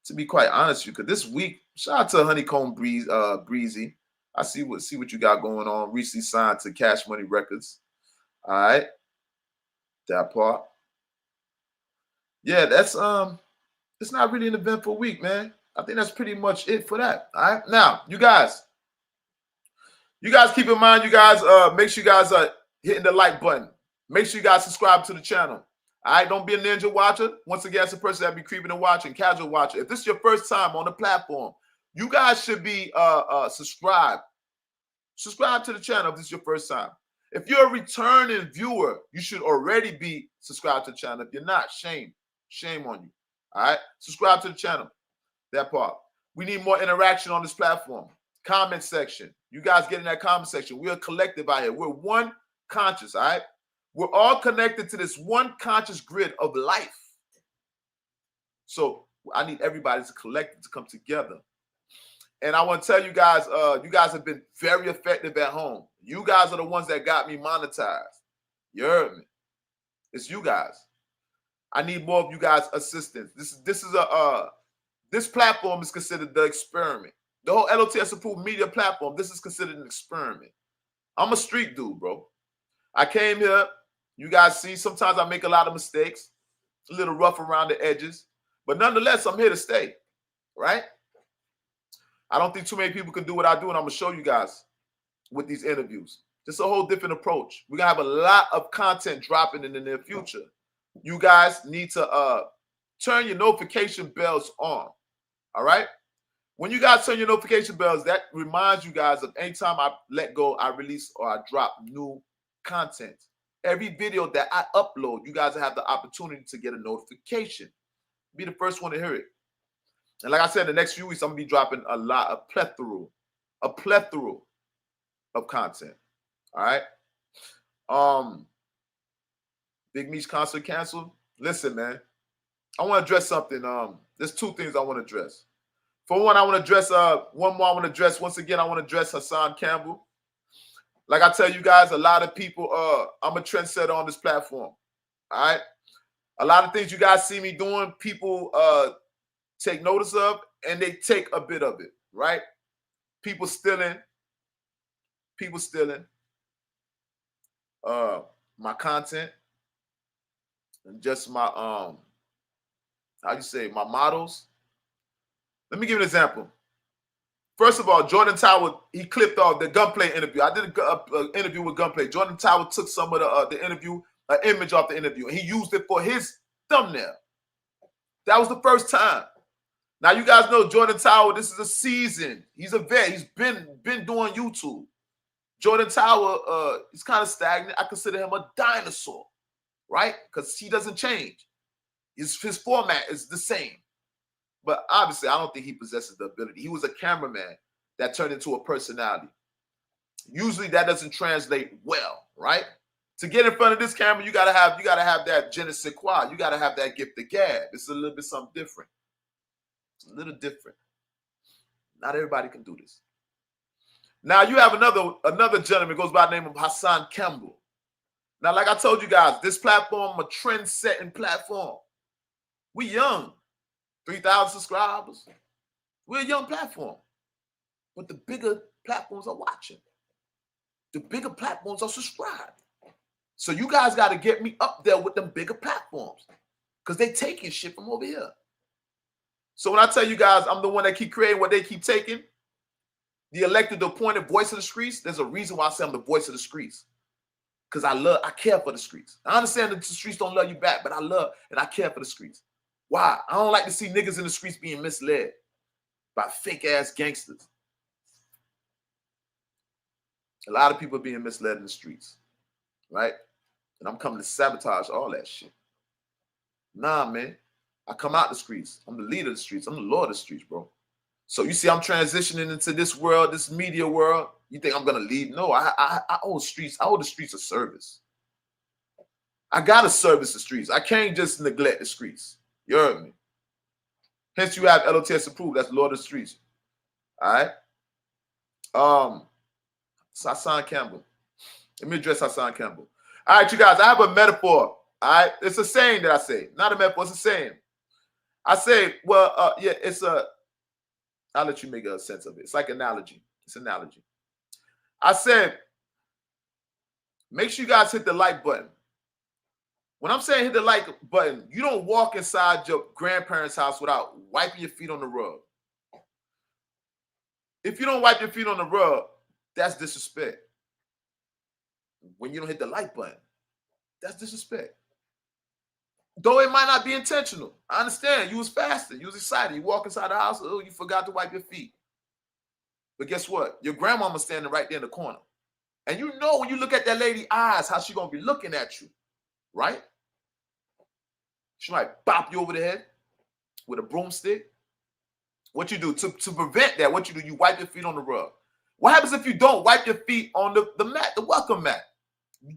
To be quite honest with you, because this week, shout out to Honeycomb Breezy. I see what you got going on. Recently signed to Cash Money Records. All right. That part. Yeah, that's it's not really an eventful week, man. I think that's pretty much it for that. All right. Now, you guys keep in mind, you guys, make sure you guys are hitting the like button. Make sure you guys subscribe to the channel. All right, don't be a ninja watcher. Once again, it's a person that be creeping and watching, casual watcher. If this is your first time on the platform, you guys should be subscribed. Subscribe to the channel if this is your first time. If you're a returning viewer, you should already be subscribed to the channel. If you're not, shame on you. All right, subscribe to the channel. That part. We need more interaction on this platform. Comment section. You guys get in that comment section. We're a collective out here. We're one conscious, all right? We're all connected to this one conscious grid of life. So I need everybody to collect to come together. And I want to tell you guys have been very effective at home. You guys are the ones that got me monetized. You heard me. It's you guys. I need more of you guys' assistance. This platform is considered the experiment. The whole L.O.T.S approved media platform, this is considered an experiment. I'm a street dude, bro. I came here. You guys see, sometimes I make a lot of mistakes, a little rough around the edges, but nonetheless, I'm here to stay, right? I don't think too many people can do what I do, and I'm going to show you guys with these interviews. Just a whole different approach. We're going to have a lot of content dropping in the near future. You guys need to turn your notification bells on, all right? When you guys turn your notification bells, that reminds you guys of anytime I let go, I release or I drop new content. Every video that I upload, you guys have the opportunity to get a notification. Be the first one to hear it. And like I said, the next few weeks, I'm going to be dropping a plethora of content. All right? Big Meech concert canceled. Listen, man, I want to address something. There's two things I want to address. For one, I want to address one more. I want to address once again. I want to address Hassan Campbell. Like I tell you guys, a lot of people. I'm a trendsetter on this platform. All right, a lot of things you guys see me doing, people take notice of, and they take a bit of it. Right? People stealing my content and just my my models. Let me give you an example. First of all, Jordan Tower, he clipped off the Gunplay interview. I did an interview with Gunplay. Jordan Tower took some of the interview, an image off the interview, and he used it for his thumbnail. That was the first time. Now, you guys know Jordan Tower, this is a season. He's a vet. He's been doing YouTube. Jordan Tower is kind of stagnant. I consider him a dinosaur, right? Because he doesn't change. His format is the same. But obviously, I don't think he possesses the ability. He was a cameraman that turned into a personality. Usually, that doesn't translate well, right? To get in front of this camera, you gotta have that je ne sais quoi. You gotta have that gift of gab. It's a little bit something different. It's a little different. Not everybody can do this. Now you have another gentleman goes by the name of Hassan Campbell. Now, like I told you guys, this platform, a trend-setting platform. We young. 3,000 subscribers. We're a young platform. But the bigger platforms are watching. The bigger platforms are subscribed. So you guys got to get me up there with them bigger platforms. Because they taking shit from over here. So when I tell you guys I'm the one that keep creating what they keep taking, the elected, the appointed voice of the streets, there's a reason why I say I'm the voice of the streets. Because I care for the streets. I understand that the streets don't love you back, but I love and I care for the streets. Why? I don't like to see niggas in the streets being misled by fake-ass gangsters. A lot of people are being misled in the streets, right? And I'm coming to sabotage all that shit. Nah, man. I come out the streets. I'm the leader of the streets. I'm the lord of the streets, bro. So you see I'm transitioning into this world, this media world. You think I'm going to lead? No, I owe streets. I owe the streets a service. I got to service the streets. I can't just neglect the streets. You heard me? Hence, you have L.O.T.S approved. That's Lord of the Streets. All right? Hassan Campbell. Let me address Hassan Campbell. All right, you guys, I have a metaphor. All right? It's a saying that I say. Not a metaphor, it's a saying. I say, well, yeah, it's a, I'll let you make a sense of it. It's like analogy. It's analogy. I said, make sure you guys hit the like button. When I'm saying hit the like button, you don't walk inside your grandparents' house without wiping your feet on the rug. If you don't wipe your feet on the rug, that's disrespect. When you don't hit the like button, that's disrespect. Though it might not be intentional. I understand. You was fasting. You was excited. You walk inside the house, oh, you forgot to wipe your feet. But guess what? Your grandmama's standing right there in the corner. And you know when you look at that lady's eyes, how she gonna be looking at you, right? She might bop you over the head with a broomstick. What you do to prevent that, what you do, you wipe your feet on the rug. What happens if you don't wipe your feet on the mat, the welcome mat?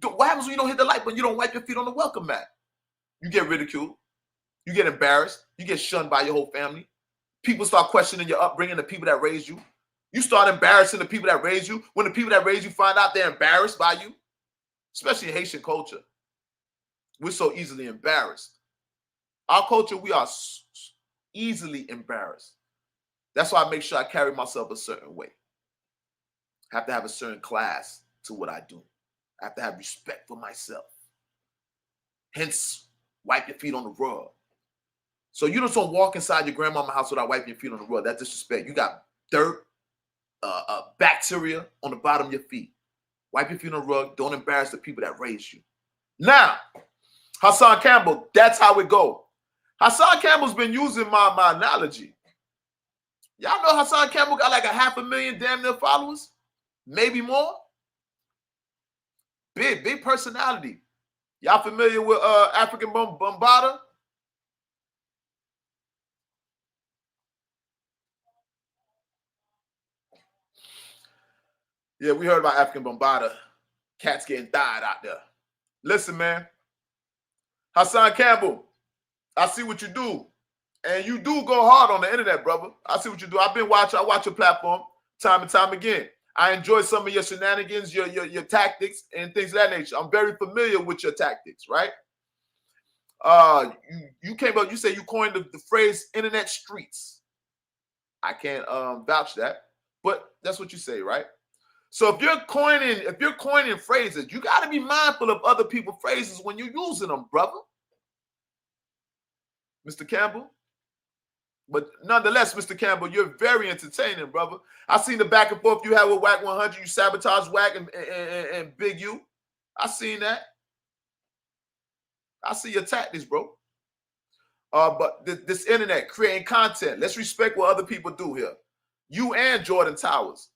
What happens when you don't hit the light when you don't wipe your feet on the welcome mat? You get ridiculed. You get embarrassed. You get shunned by your whole family. People start questioning your upbringing, the people that raised you. You start embarrassing the people that raised you. When the people that raised you find out they're embarrassed by you, especially in Haitian culture, we're so easily embarrassed. Our culture, we are easily embarrassed. That's why I make sure I carry myself a certain way. I have to have a certain class to what I do. I have to have respect for myself. Hence, wipe your feet on the rug. So you just don't walk inside your grandmama's house without wiping your feet on the rug. That's disrespect. You got dirt, bacteria on the bottom of your feet. Wipe your feet on the rug. Don't embarrass the people that raised you. Now, Hassan Campbell, that's how it go. Hassan Campbell's been using my analogy. Y'all know Hassan Campbell got like 500,000 damn near followers? Maybe more? Big personality. Y'all familiar with African Bombada? Yeah, we heard about African Bombada. Cats getting died out there. Listen, man. Hassan Campbell, I see what you do. And you do go hard on the internet, brother. I see what you do. I watch your platform time and time again. I enjoy some of your shenanigans, your tactics, and things of that nature. I'm very familiar with your tactics, right? You came up, you say you coined the phrase internet streets. I can't vouch that, but that's what you say, right? So if you're coining phrases, you got to be mindful of other people's phrases when you're using them, brother. Mr. Campbell. But nonetheless, Mr. Campbell, you're very entertaining, brother. I seen the back and forth you had with Whack 100. You sabotage Whack and Big U. I seen that. I see your tactics, bro. But this internet, creating content. Let's respect what other people do here. You and Jordan Towers.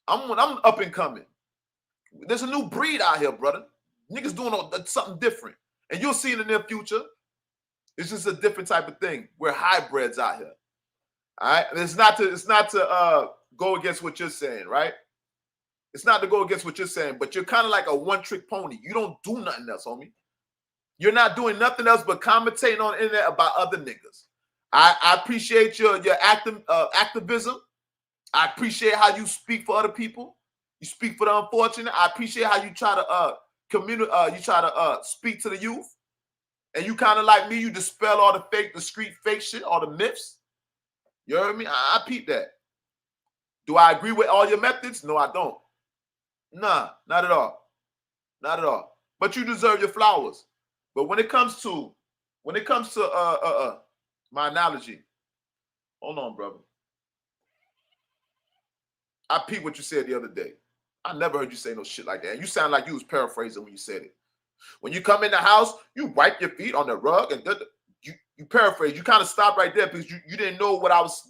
I'm up and coming. There's a new breed out here, brother. Niggas doing something different. And you'll see in the near future. It's just a different type of thing. We're hybrids out here. All right. And it's not to go against what you're saying, right? It's not to go against what you're saying, but you're kind of like a one-trick pony. You don't do nothing else, homie. You're not doing nothing else but commentating on the internet about other niggas. I appreciate your activism. I appreciate how you speak for other people. You speak for the unfortunate. I appreciate how you try to speak to the youth. And you kind of like me, you dispel all the street fake shit, all the myths. You heard me? I peep that. Do I agree with all your methods? No, I don't. Nah, not at all. Not at all. But you deserve your flowers. But when it comes to my analogy, hold on, brother. I peeped what you said the other day. I never heard you say no shit like that. And you sound like you was paraphrasing when you said it. When you come in the house, you wipe your feet on the rug and you paraphrase. You kind of stopped right there because you didn't know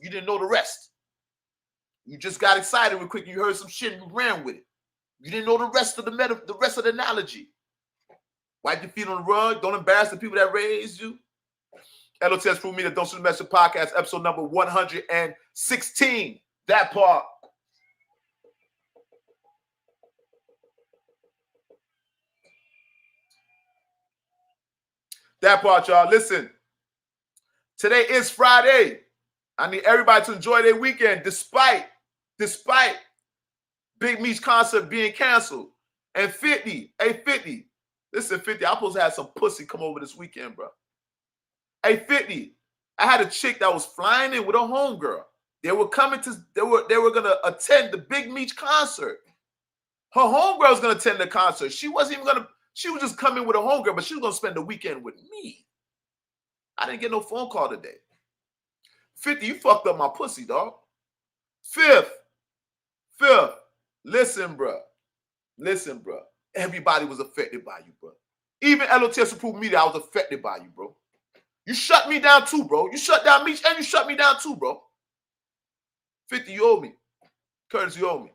you didn't know the rest. You just got excited real quick. You heard some shit and you ran with it. You didn't know the rest of the analogy. Wipe your feet on the rug. Don't embarrass the people that raised you. L.O.T.S. Prove Me That Don't Shoot the Messenger podcast, episode number 116. That part. That part, y'all. Listen, today is Friday. I need everybody to enjoy their weekend despite Big Meech concert being canceled. And 50, listen, 50, I'm supposed to have some pussy come over this weekend, bro. Hey, 50, I had a chick that was flying in with a homegirl. They were gonna attend the Big Meech concert. Her homegirl was gonna attend the concert. She was just coming with a homegirl, but she was gonna spend the weekend with me. I didn't get no phone call today. 50, you fucked up my pussy, dog. Fifth, listen, bro. Everybody was affected by you, bro. Even L.O.T.S. Approved Media, I was affected by you, bro. You shut me down too, bro. You shut down me and you shut me down too, bro. 50, you owe me. Curtis, you owe me.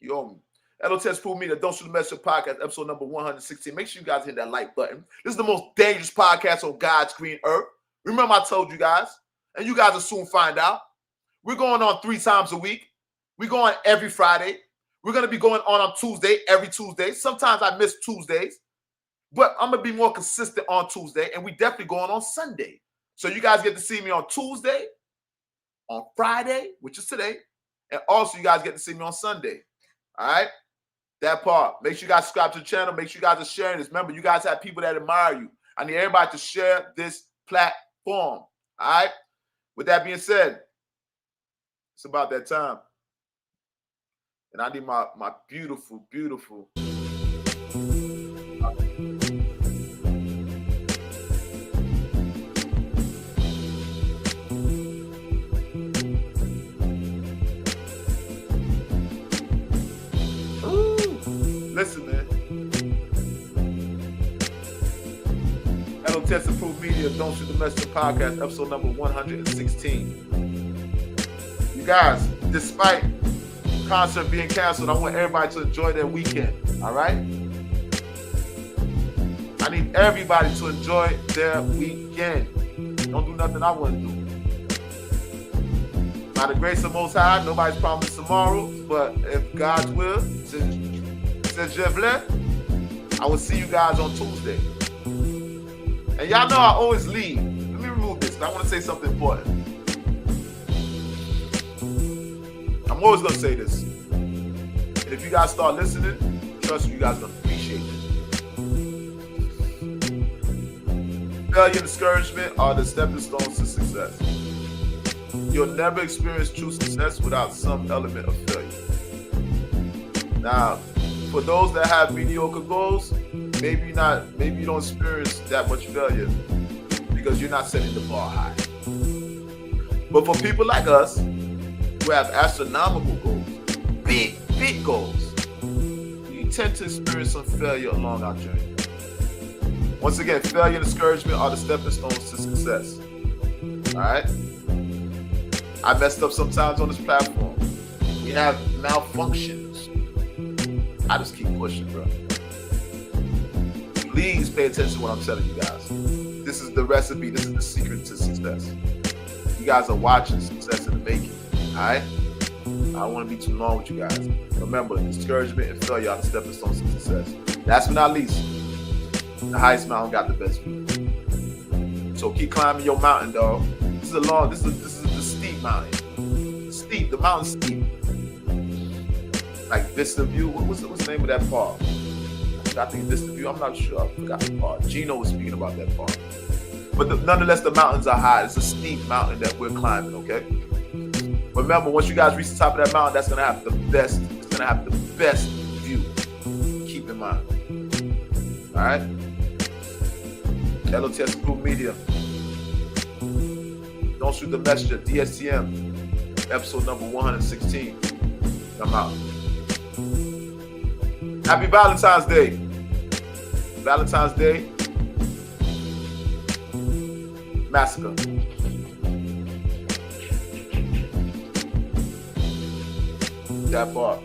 You owe me. L.O.T.S Proof Media, Don't Shoot the Messenger podcast, episode number 116. Make sure you guys hit that like button. This is the most dangerous podcast on God's green earth. Remember I told you guys, and you guys will soon find out. We're going on 3 times a week. We're going every Friday. We're going to be going on Tuesday, every Tuesday. Sometimes I miss Tuesdays, but I'm going to be more consistent on Tuesday, and we definitely going on Sunday. So you guys get to see me on Tuesday, on Friday, which is today, and also you guys get to see me on Sunday. All right? That part. Make sure you guys subscribe to the channel. Make sure you guys are sharing this. Remember, you guys have people that admire you. I need everybody to share this platform. All right? With that being said, it's about that time. And I need my beautiful, beautiful. Listen, man. L.O.T.S Approved Media, Don't Shoot the Messenger podcast, episode number 116. You guys, despite concert being canceled, I want everybody to enjoy their weekend. All right? I need everybody to enjoy their weekend. Don't do nothing I want to do. By the grace of Most High, nobody's promised tomorrow, but if God's will, says je voulais, I will see you guys on Tuesday. And y'all know I always leave. Let me remove this, because I want to say something important. I'm always going to say this. And if you guys start listening, trust me, you guys are going to appreciate it. Failure and discouragement are the stepping stones to success. You'll never experience true success without some element of failure. Now, for those that have mediocre goals, maybe you don't experience that much failure because you're not setting the bar high. But for people like us who have astronomical goals, big goals, we tend to experience some failure along our journey. Once again, failure and discouragement are the stepping stones to success. All right? I messed up sometimes on this platform. We have malfunctions. I just keep pushing, bro. Please pay attention to what I'm telling you guys. This is the recipe. This is the secret to success. You guys are watching success in the making. All right? I don't want to be too long with you guys. Remember, discouragement and failure are the stepping stones to success. Last but not least, the highest mountain got the best view. So keep climbing your mountain, dog. This is the steep mountain. Steep. The mountain's steep. Like Vista View. What's the name of that park? I think Vista View. I'm not sure. I forgot the park. Gino was speaking about that park. But nonetheless, the mountains are high. It's a steep mountain that we're climbing, okay? Remember, once you guys reach the top of that mountain, that's gonna have the best. It's gonna have the best view. Keep in mind. All right? L.O.T.S Approved Media. Don't Shoot the Messenger. DSTM. Episode number 116. I'm out. Happy Valentine's Day. Valentine's Day. Massacre. That part.